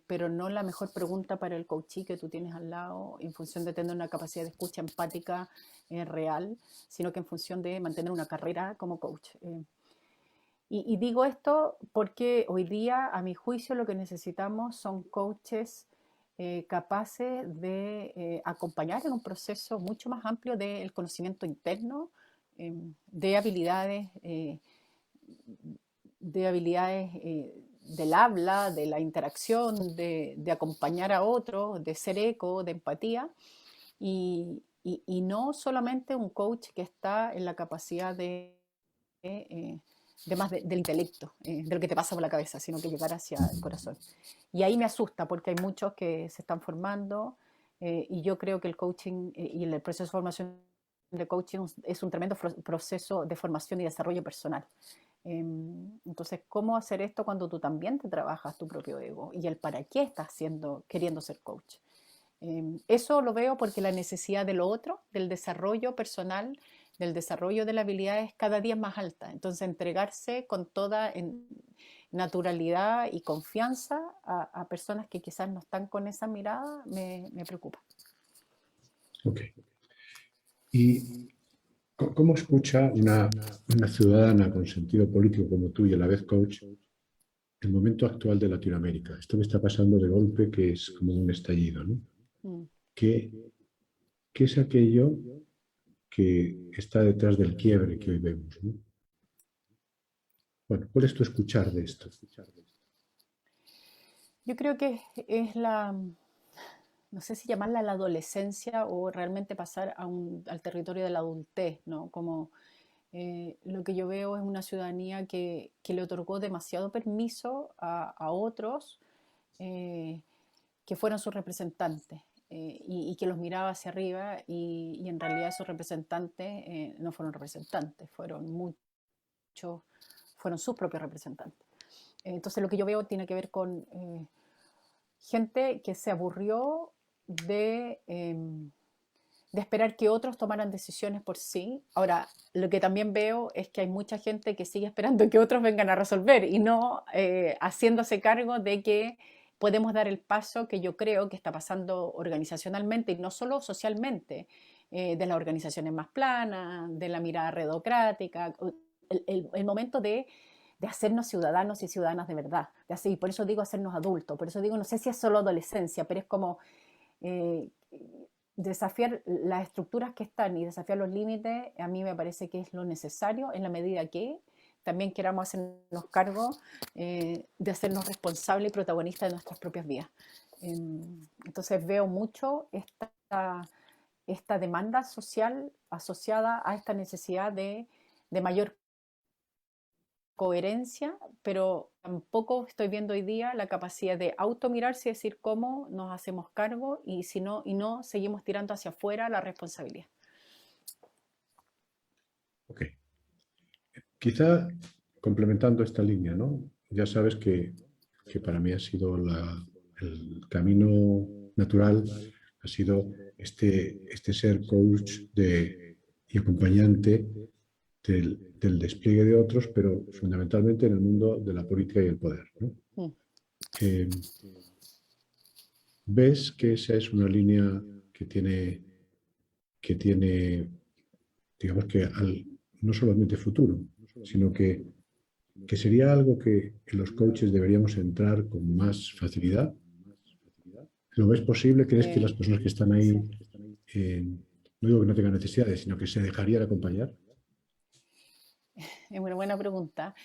pero no la mejor pregunta para el coachee que tú tienes al lado, en función de tener una capacidad de escucha empática real, sino que en función de mantener una carrera como coach. Y digo esto porque hoy día, a mi juicio, lo que necesitamos son coaches capaces de acompañar en un proceso mucho más amplio del conocimiento interno, de habilidades del habla, de la interacción, de acompañar a otros, de ser eco, de empatía, y no solamente un coach que está en la capacidad eh, del intelecto, de lo que te pasa por la cabeza, sino que llegar hacia el corazón. Y ahí me asusta porque hay muchos que se están formando y yo creo que el coaching y el proceso de formación de coaching es un tremendo proceso de formación y desarrollo personal. Entonces, ¿cómo hacer esto cuando tú también te trabajas tu propio ego? Y el para qué estás queriendo ser coach. Eso lo veo porque la necesidad de lo otro, del desarrollo personal, del desarrollo de la habilidad es cada día más alta. Entonces, entregarse con toda naturalidad y confianza a personas que quizás no están con esa mirada me preocupa. Ok. ¿Y cómo escucha una ciudadana con sentido político como tú y a la vez coach el momento actual de Latinoamérica? Esto que está pasando de golpe, que es como un estallido, ¿no? Mm. ¿Qué, qué es aquello que está detrás del quiebre que hoy vemos, ¿no? Bueno, ¿cuál es tu escuchar de esto? Yo creo que es no sé si llamarla la adolescencia o realmente pasar al territorio de la adultez, ¿no? Como lo que yo veo es una ciudadanía que le otorgó demasiado permiso a otros que fueron sus representantes y que los miraba hacia arriba y en realidad esos representantes no fueron representantes, fueron sus propios representantes. Entonces lo que yo veo tiene que ver con gente que se aburrió de esperar que otros tomaran decisiones por sí. Ahora, lo que también veo es que hay mucha gente que sigue esperando que otros vengan a resolver y no haciéndose cargo de que podemos dar el paso que yo creo que está pasando organizacionalmente y no solo socialmente, de las organizaciones más planas, de la mirada redocrática, el momento de hacernos ciudadanos y ciudadanas de verdad. Y por eso digo hacernos adultos, por eso digo, no sé si es solo adolescencia, pero es como eh, desafiar las estructuras que están y desafiar los límites, a mí me parece que es lo necesario en la medida que también queramos hacernos cargo de hacernos responsables y protagonistas de nuestras propias vidas. Entonces veo mucho esta demanda social asociada a esta necesidad de mayor coherencia, pero tampoco estoy viendo hoy día la capacidad de automirarse y decir cómo nos hacemos cargo y si no, y no seguimos tirando hacia afuera la responsabilidad. Ok. Quizá complementando esta línea, ¿no? Ya sabes que para mí ha sido el camino natural, ha sido este ser coach y acompañante del despliegue de otros, pero fundamentalmente en el mundo de la política y el poder, ¿no? Mm. Eh, ¿Ves que esa es una línea que tiene, digamos que no solamente futuro, sino que sería algo que los coaches deberíamos entrar con más facilidad? ¿Lo ves posible? ¿Crees que las personas que están ahí, Sí. no digo que no tengan necesidades, sino que se dejarían acompañar? Es una buena pregunta.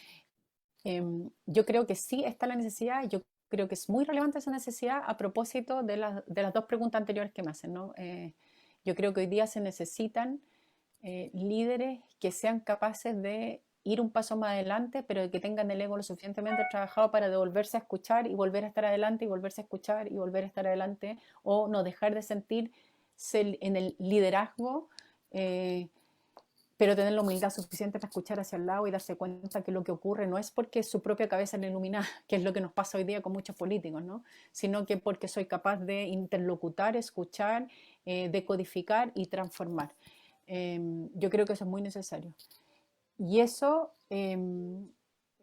Yo creo que sí está la necesidad, yo creo que es muy relevante esa necesidad a propósito de las dos preguntas anteriores que me hacen, ¿no? Yo creo que hoy día se necesitan líderes que sean capaces de ir un paso más adelante, pero que tengan el ego lo suficientemente trabajado para devolverse a escuchar y volver a estar adelante y volverse a escuchar y volver a estar adelante, o no dejar de sentirse en el liderazgo, pero tener la humildad suficiente para escuchar hacia el lado y darse cuenta que lo que ocurre no es porque su propia cabeza le ilumina, que es lo que nos pasa hoy día con muchos políticos, ¿no? Sino que porque soy capaz de interlocutar, escuchar, decodificar y transformar. Yo creo que eso es muy necesario. Y eso,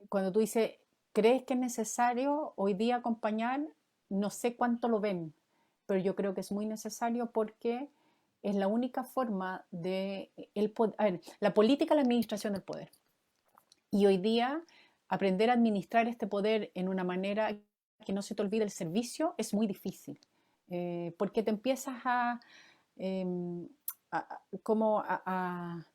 cuando tú dices, ¿crees que es necesario hoy día acompañar? No sé cuánto lo ven, pero yo creo que es muy necesario porque es la única forma de el poder. A ver, la política es la administración del poder. Y hoy día aprender a administrar este poder en una manera que no se te olvide el servicio es muy difícil, porque te empiezas eh, como a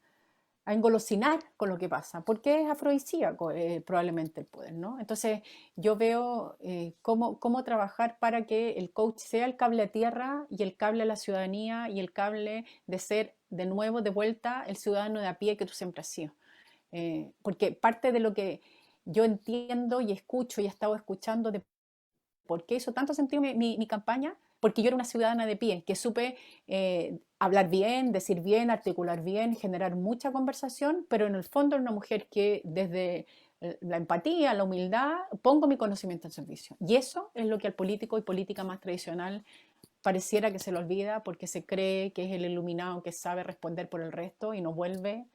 engolosinar con lo que pasa, porque es afrodisíaco probablemente el poder, ¿no? Entonces yo veo cómo trabajar para que el coach sea el cable a tierra y el cable a la ciudadanía y el cable de ser de nuevo, de vuelta, el ciudadano de a pie que tú siempre has sido. Porque parte de lo que yo entiendo y escucho y he estado escuchando de por qué hizo tanto sentido mi campaña, porque yo era una ciudadana de pie, que supe hablar bien, decir bien, articular bien, generar mucha conversación, pero en el fondo era una mujer que desde la empatía, la humildad, pongo mi conocimiento al servicio. Y eso es lo que al político y política más tradicional pareciera que se le olvida porque se cree que es el iluminado que sabe responder por el resto y no vuelve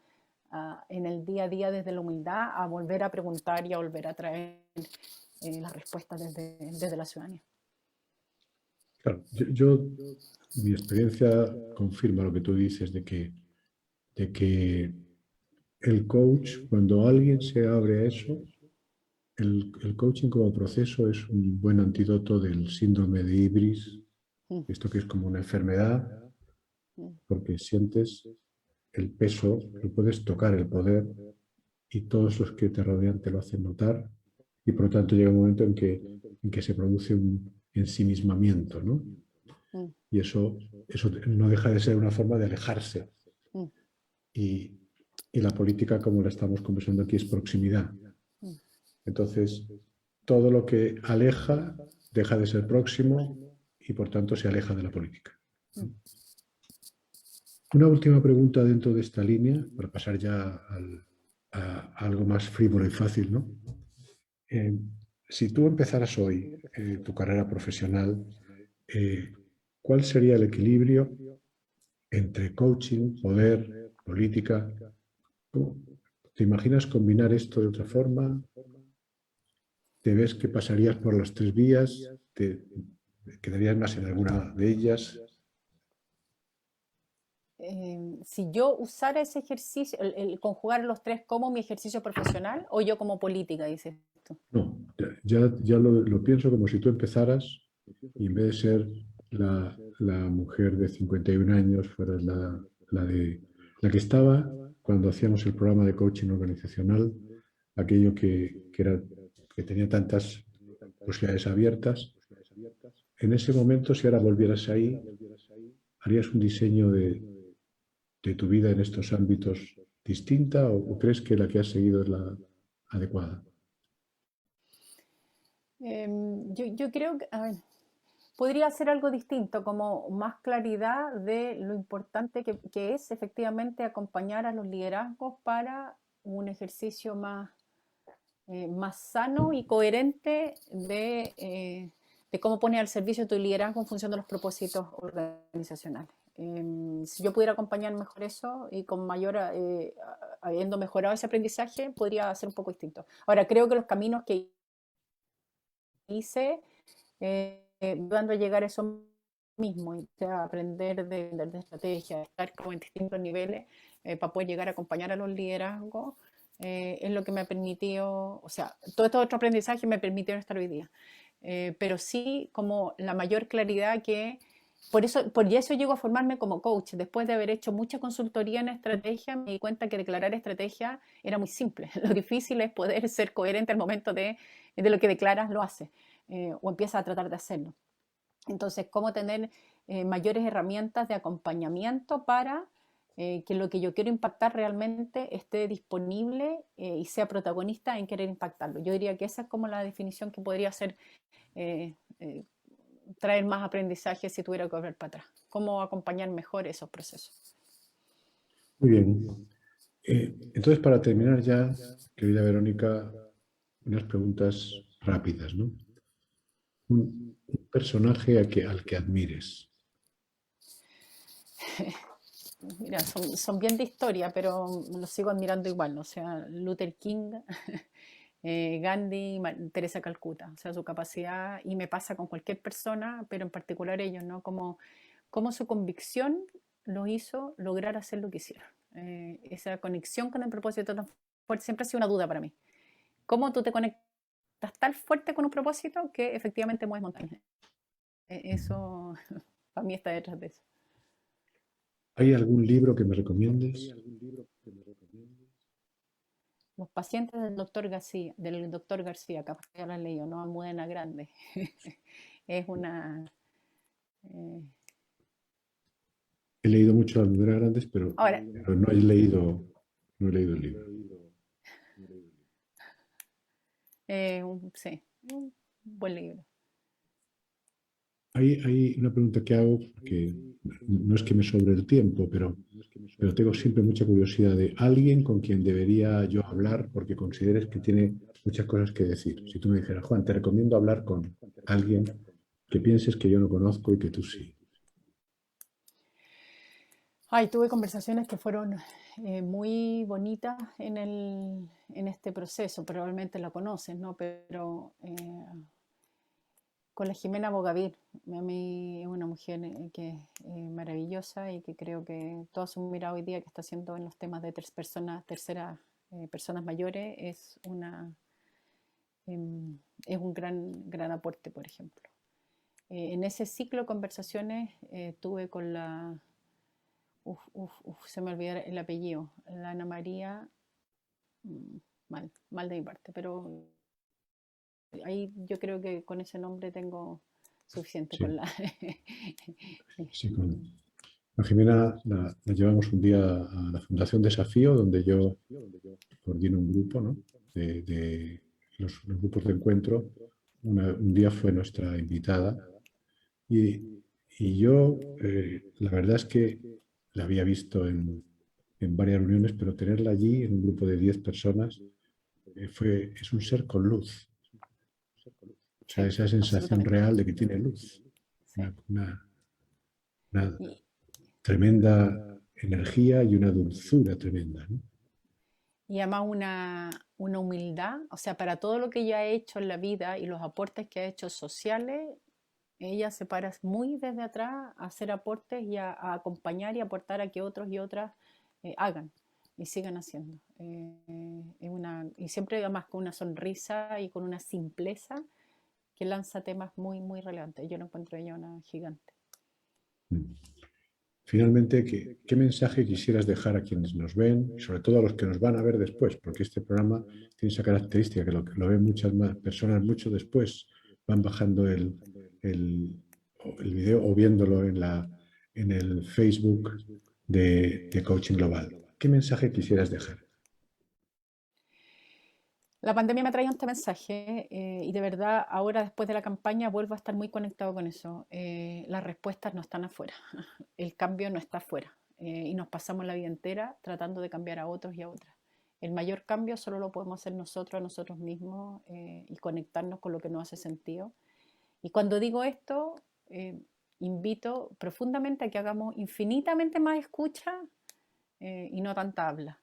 en el día a día desde la humildad a volver a preguntar y a volver a traer las respuestas desde la ciudadanía. Claro, mi experiencia confirma lo que tú dices de que el coach, cuando alguien se abre a eso, el coaching como proceso es un buen antídoto del síndrome de Ibris, Mm, esto que es como una enfermedad, mm, porque sientes el peso, lo puedes tocar el poder y todos los que te rodean te lo hacen notar y por lo tanto llega un momento en que se produce un ensimismamiento, ¿no? mm, Y eso no deja de ser una forma de alejarse. mm, Y, y la política, como la estamos conversando aquí, es proximidad. mm. Entonces, todo lo que aleja deja de ser próximo y por tanto se aleja de la política. Una última pregunta dentro de esta línea, para pasar ya a algo más frívolo y fácil, ¿no? Eh, si tú empezaras hoy tu carrera profesional, eh, ¿cuál sería el equilibrio entre coaching, poder, política? ¿Te imaginas combinar esto de otra forma? ¿Te ves que pasarías por las tres vías? ¿Te quedarías más en alguna de ellas? Si yo usara ese ejercicio, el conjugar los tres como mi ejercicio profesional o yo como política, dices tú. No, ya lo pienso como si tú empezaras y en vez de ser la mujer de 51 años, fueras la que estaba cuando hacíamos el programa de coaching organizacional, aquello que tenía tantas posibilidades abiertas. En ese momento, si ahora volvieras ahí, ¿harías un diseño de tu vida en estos ámbitos distinta o crees que la que has seguido es la adecuada? Yo creo que, a ver, podría ser algo distinto, como más claridad de lo importante que es efectivamente acompañar a los liderazgos para un ejercicio más sano y coherente de cómo poner al servicio tu liderazgo en función de los propósitos organizacionales. Si yo pudiera acompañar mejor eso y con mayor, habiendo mejorado ese aprendizaje, podría ser un poco distinto. Ahora, creo que los caminos que hice ayudando a llegar a eso mismo, y a aprender de estrategia, de estar como en distintos niveles para poder llegar a acompañar a los liderazgos, es lo que me ha permitido, o sea, todo este otro aprendizaje me permitió estar hoy día. Pero sí como la mayor claridad que, por eso llego a formarme como coach. Después de haber hecho mucha consultoría en estrategia, me di cuenta que declarar estrategia era muy simple. Lo difícil es poder ser coherente al momento de lo que declaras, lo haces, o empiezas a tratar de hacerlo. Entonces, cómo tener mayores herramientas de acompañamiento para que lo que yo quiero impactar realmente esté disponible y sea protagonista en querer impactarlo. Yo diría que esa es como la definición que podría ser eh, eh, traer más aprendizaje si tuviera que volver para atrás. Cómo acompañar mejor esos procesos. Muy bien. Entonces, para terminar ya, querida Verónica, unas preguntas rápidas, ¿no? Un personaje al que admires. Mira, son bien de historia, pero los sigo admirando igual, ¿no? O sea, Luther King, Gandhi, Teresa Calcuta, o sea, su capacidad, y me pasa con cualquier persona, pero en particular ellos, ¿no? Como su convicción los hizo lograr hacer lo que hicieron. Esa conexión con el propósito tan fuerte siempre ha sido una duda para mí. ¿Cómo tú te conectas tan fuerte con un propósito que efectivamente mueves montañas? Eso para mí está detrás de eso. ¿Hay algún libro que me recomiendes? Los pacientes del doctor García, capaz que ya lo han leído, no Almudena Grande. Es una... eh, He leído mucho las novelas grandes, Ahora, pero no he leído el libro. sí, un buen libro. Hay una pregunta que hago, porque no es que me sobre el tiempo, pero tengo siempre mucha curiosidad de alguien con quien debería yo hablar porque consideres que tiene muchas cosas que decir. Si tú me dijeras, Juan, te recomiendo hablar con alguien que pienses que yo no conozco y que tú sí. Ay, tuve conversaciones que fueron muy bonitas en este proceso, probablemente la conoces, ¿no? Pero con la Jimena Bogavir, a mí es una mujer que es maravillosa y que creo que toda su mirada hoy día que está haciendo en los temas de terceras personas mayores es un gran aporte, por ejemplo. En ese ciclo de conversaciones tuve con se me olvidó el apellido, la Ana María, mm, mal de mi parte, pero ahí yo creo que con ese nombre tengo suficiente con Sí, la... sí, con Jimena la llevamos un día a la Fundación Desafío, donde yo coordino un grupo, ¿no? de los grupos de encuentro. Un día fue nuestra invitada y, y yo, la verdad es que la había visto en varias reuniones, pero tenerla allí en un grupo de 10 personas es un ser con luz. O sea, Sí, esa sensación absolutamente. real de que tiene luz. Sí. Una Y, tremenda energía y una dulzura tremenda, ¿no? y además una humildad, o sea, para todo lo que ella ha hecho en la vida y los aportes que ha hecho sociales, ella se para muy desde atrás a hacer aportes y a acompañar y aportar a que otros y otras hagan y sigan haciendo. Y siempre además con una sonrisa y con una simpleza que lanza temas muy relevantes. Yo lo encuentro ella una gigante. Finalmente, ¿qué mensaje quisieras dejar a quienes nos ven y sobre todo a los que nos van a ver después? Porque este programa tiene esa característica que lo ven muchas más personas mucho después, van bajando el video o viéndolo en el Facebook de Coaching Global. ¿Qué mensaje quisieras dejar? La pandemia me ha traído este mensaje y de verdad ahora después de la campaña vuelvo a estar muy conectado con eso. Las respuestas no están afuera, el cambio no está afuera y nos pasamos la vida entera tratando de cambiar a otros y a otras. El mayor cambio solo lo podemos hacer nosotros a nosotros mismos y conectarnos con lo que nos hace sentido. Y cuando digo esto, invito profundamente a que hagamos infinitamente más escucha y no tanta habla.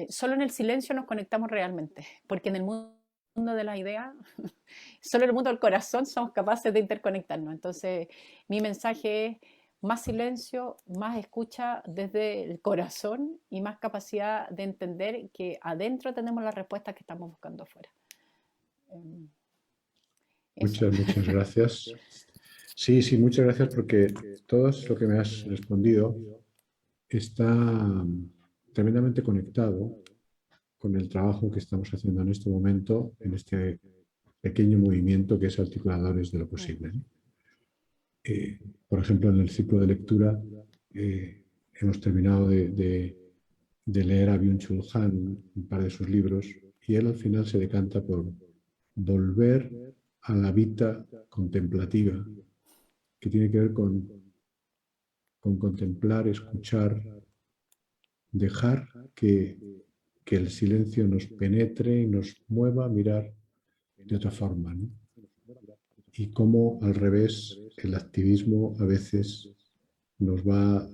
Solo en el silencio nos conectamos realmente, porque en el mundo de las ideas, solo en el mundo del corazón somos capaces de interconectarnos. Entonces, mi mensaje es más silencio, más escucha desde el corazón y más capacidad de entender que adentro tenemos las respuestas que estamos buscando afuera. Eso. Muchas gracias. Sí, sí, muchas gracias porque todo lo que me has respondido está tremendamente conectado con el trabajo que estamos haciendo en este momento, en este pequeño movimiento que es Articuladores de lo Posible, ¿no? Por ejemplo, en el ciclo de lectura, eh, hemos terminado de leer a Byung-Chul Han, un par de sus libros, y él al final se decanta por volver a la vida contemplativa, que tiene que ver con contemplar, escuchar, dejar que el silencio nos penetre y nos mueva a mirar de otra forma, ¿no? Y cómo al revés el activismo a veces nos va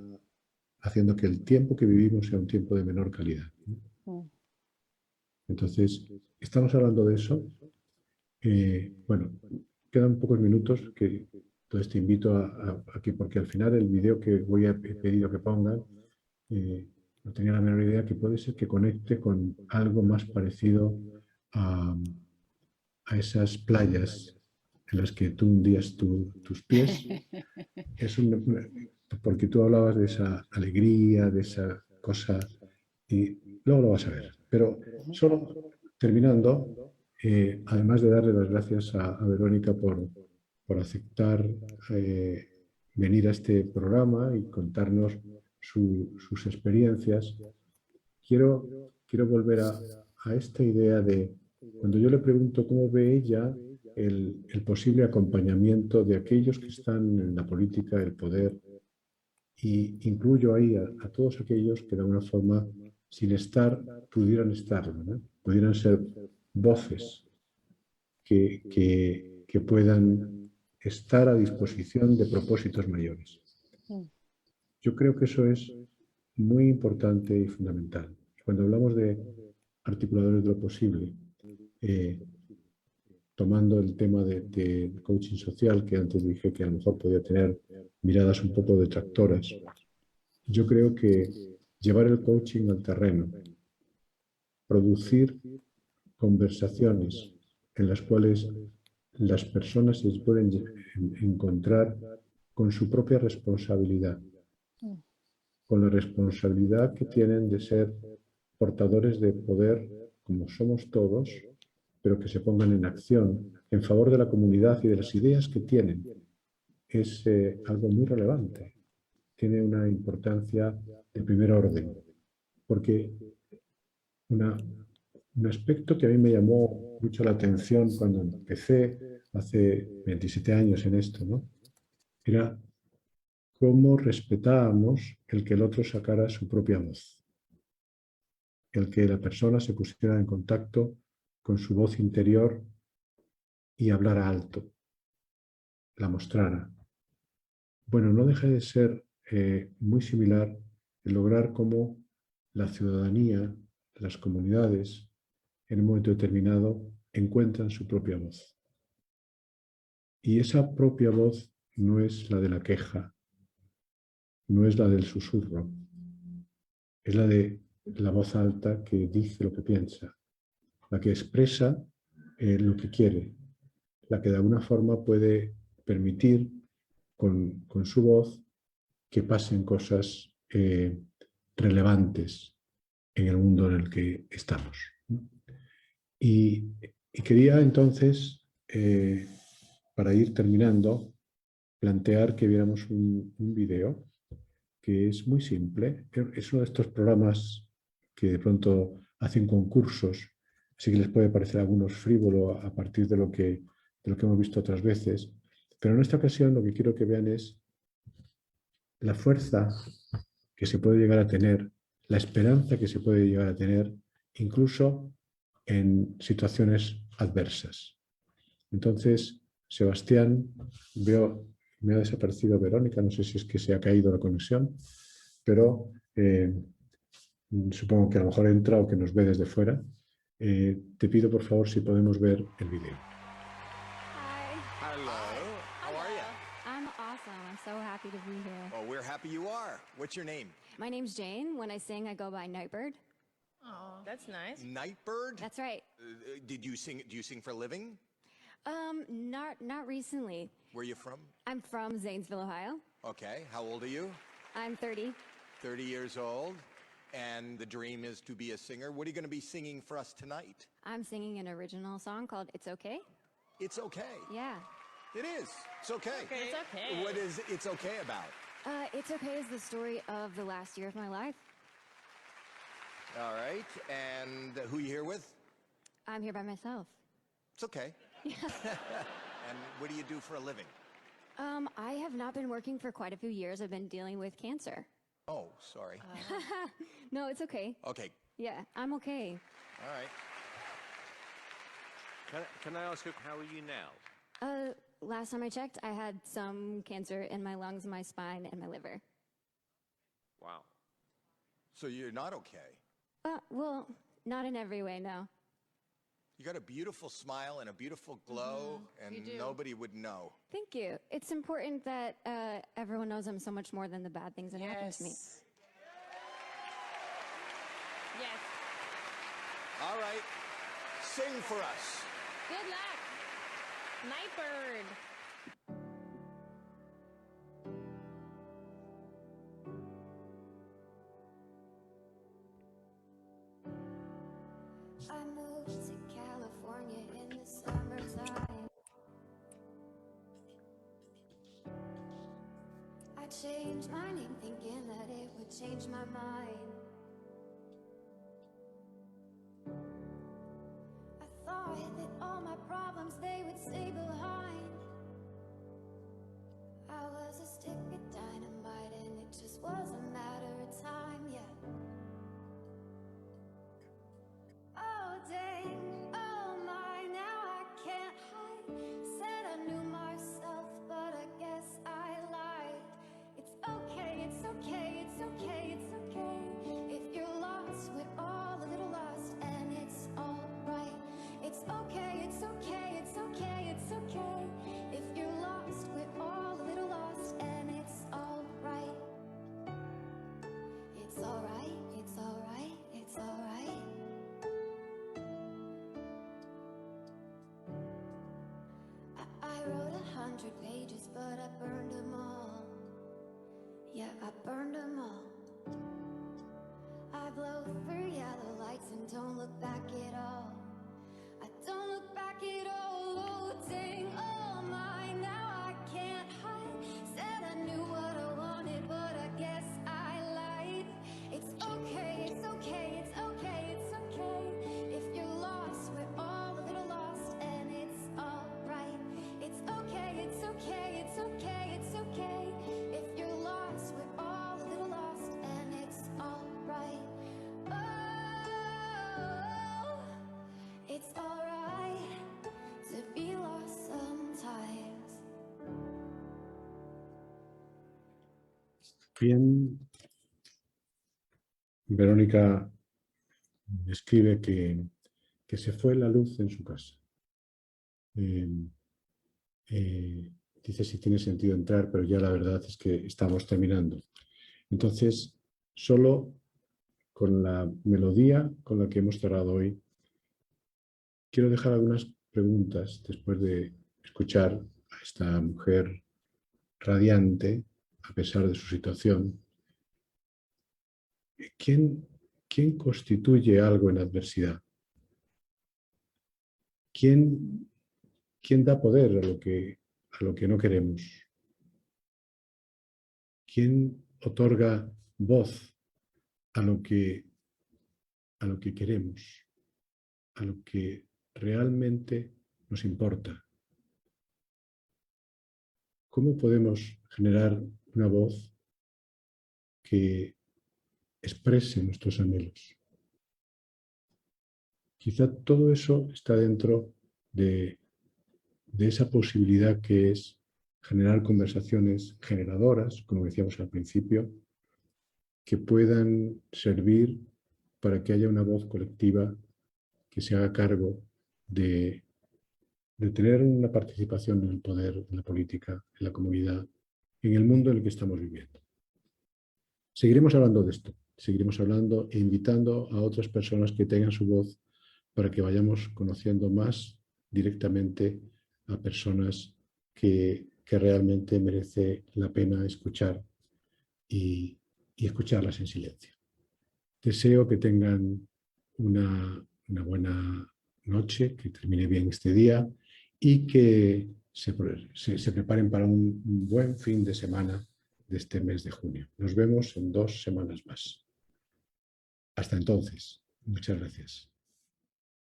haciendo que el tiempo que vivimos sea un tiempo de menor calidad, ¿no? Mm. Entonces, estamos hablando de eso. Bueno, quedan pocos minutos que entonces te invito a que, porque al final el vídeo que he pedido que pongan, no tenía la menor idea que puede ser que conecte con algo más parecido a, a esas playas en las que tú hundías tus pies. Es porque tú hablabas de esa alegría, de esa cosa, y luego lo vas a ver. Pero solo terminando, además de darle las gracias a Verónica por aceptar venir a este programa y contarnos sus experiencias, quiero volver a esta idea de cuando yo le pregunto cómo ve ella el posible acompañamiento de aquellos que están en la política, el poder, y incluyo ahí a todos aquellos que de alguna forma, sin estar, pudieran estarlo, ¿no? Pudieran ser voces que puedan estar a disposición de propósitos mayores. Mm. Yo creo que eso es muy importante y fundamental. Cuando hablamos de articuladores de lo posible, eh, tomando el tema de coaching social, que antes dije que a lo mejor podía tener miradas un poco detractoras, yo creo que llevar el coaching al terreno, producir conversaciones en las cuales las personas se pueden encontrar con su propia responsabilidad, Mm. con la responsabilidad que tienen de ser portadores de poder, como somos todos, pero que se pongan en acción en favor de la comunidad y de las ideas que tienen. Es algo muy relevante. Tiene una importancia de primer orden, porque un aspecto que a mí me llamó mucho la atención cuando empecé hace 27 años en esto, ¿no? Era cómo respetábamos el que el otro sacara su propia voz, el que la persona se pusiera en contacto con su voz interior y hablara alto, la mostrara. Bueno, no deja de ser muy similar el lograr cómo la ciudadanía, las comunidades, en un momento determinado, encuentran su propia voz. Y esa propia voz no es la de la queja, no es la del susurro, es la de la voz alta que dice lo que piensa, la que expresa lo que quiere, la que de alguna forma puede permitir con su voz que pasen cosas relevantes en el mundo en el que estamos. Y quería entonces, para ir terminando, plantear que viéramos un video que es muy simple. Es uno de estos programas que de pronto hacen concursos, así que les puede parecer a algunos frívolo a partir de lo que hemos visto otras veces. Pero en esta ocasión lo que quiero que vean es la fuerza que se puede llegar a tener, la esperanza que se puede llegar a tener, incluso en situaciones adversas. Entonces, Sebastián, veo, me ha desaparecido Verónica, no sé si es que se ha caído la conexión, pero supongo que a lo mejor entra o que nos ve desde fuera. Te pido por favor si podemos ver el video. Hi. Hello. How are you? I'm awesome. I'm so happy to be here. Well, we're happy you are. What's your name? My name's Jane. When I sing, I go by Nightbird. Oh, that's nice. Nightbird? That's right. Did you sing? Do you sing for a living? Not recently. Where are you from? I'm from Zanesville, Ohio. Okay. How old are you? I'm 30. 30 years old. And the dream is to be a singer. What are you going to be singing for us tonight? I'm singing an original song called It's Okay. It's okay. Yeah. It is. It's okay. It's okay. What is it's okay about? It's Okay is the story of the last year of my life. All right. And who you here with? I'm here by myself. It's okay. And what do you do for a living? I have not been working for quite a few years. I've been dealing with cancer. Oh, sorry. No, it's okay. Okay. Yeah, I'm okay. All right. Can I ask you, how are you now? Last time I checked, I had some cancer in my lungs, my spine, and my liver. Wow. So you're not okay. Well, not in every way, no. You got a beautiful smile and a beautiful glow, you and do. nobody would know. Thank you. It's important that everyone knows I'm so much more than the bad things that happen to me. Yes. Yes. All right. Sing for us. Good luck. Nightbird. I moved to California in the summertime. I changed my name thinking that it would change my mind. I thought that all my problems they would stay behind. I was a stick of dynamite and it just was a matter of time, yeah. Oh dang, oh my, now I can't hide. Said I knew myself, but I guess I lied. It's okay, it's okay, it's okay, it's okay. If you're lost, we're all a little lost, and it's alright. It's okay, it's okay, it's okay, it's okay. If you're lost, we're all a little lost, and it's alright. It's alright, it's alright, it's alright. I wrote 100 pages, but I burned them all. Yeah, I burned them all. I blow through yellow lights and don't look back at all. I don't look back at all. Oh, dang, oh my, now I can't hide. Said I knew what I wanted, but I guess I lied. It's okay, it's okay, it's okay, it's okay. If you're lost, we're all a little lost, and it's alright. It's okay, it's okay, it's okay, it's okay. If you're lost, we're all a little lost, and it's alright. Oh, it's alright to be lost sometimes. Bien, Verónica escribe que se fue la luz en su casa. Dice si tiene sentido entrar, pero ya la verdad es que estamos terminando. Entonces, solo con la melodía con la que hemos cerrado hoy, quiero dejar algunas preguntas después de escuchar a esta mujer radiante, a pesar de su situación. ¿Quién constituye algo en adversidad? ¿Quién da poder a lo que no queremos? ¿Quién otorga voz a lo que queremos, a lo que realmente nos importa? ¿Cómo podemos generar una voz que exprese nuestros anhelos? Quizá todo eso está dentro de esa posibilidad que es generar conversaciones generadoras, como decíamos al principio, que puedan servir para que haya una voz colectiva que se haga cargo de tener una participación en el poder, en la política, en la comunidad, en el mundo en el que estamos viviendo. Seguiremos hablando de esto, seguiremos hablando e invitando a otras personas que tengan su voz para que vayamos conociendo más directamente a personas que realmente merece la pena escuchar y escucharlas en silencio. Deseo que tengan una buena noche, que termine bien este día y que se preparen para un buen fin de semana de este mes de junio. Nos vemos en 2 semanas más. Hasta entonces, muchas gracias.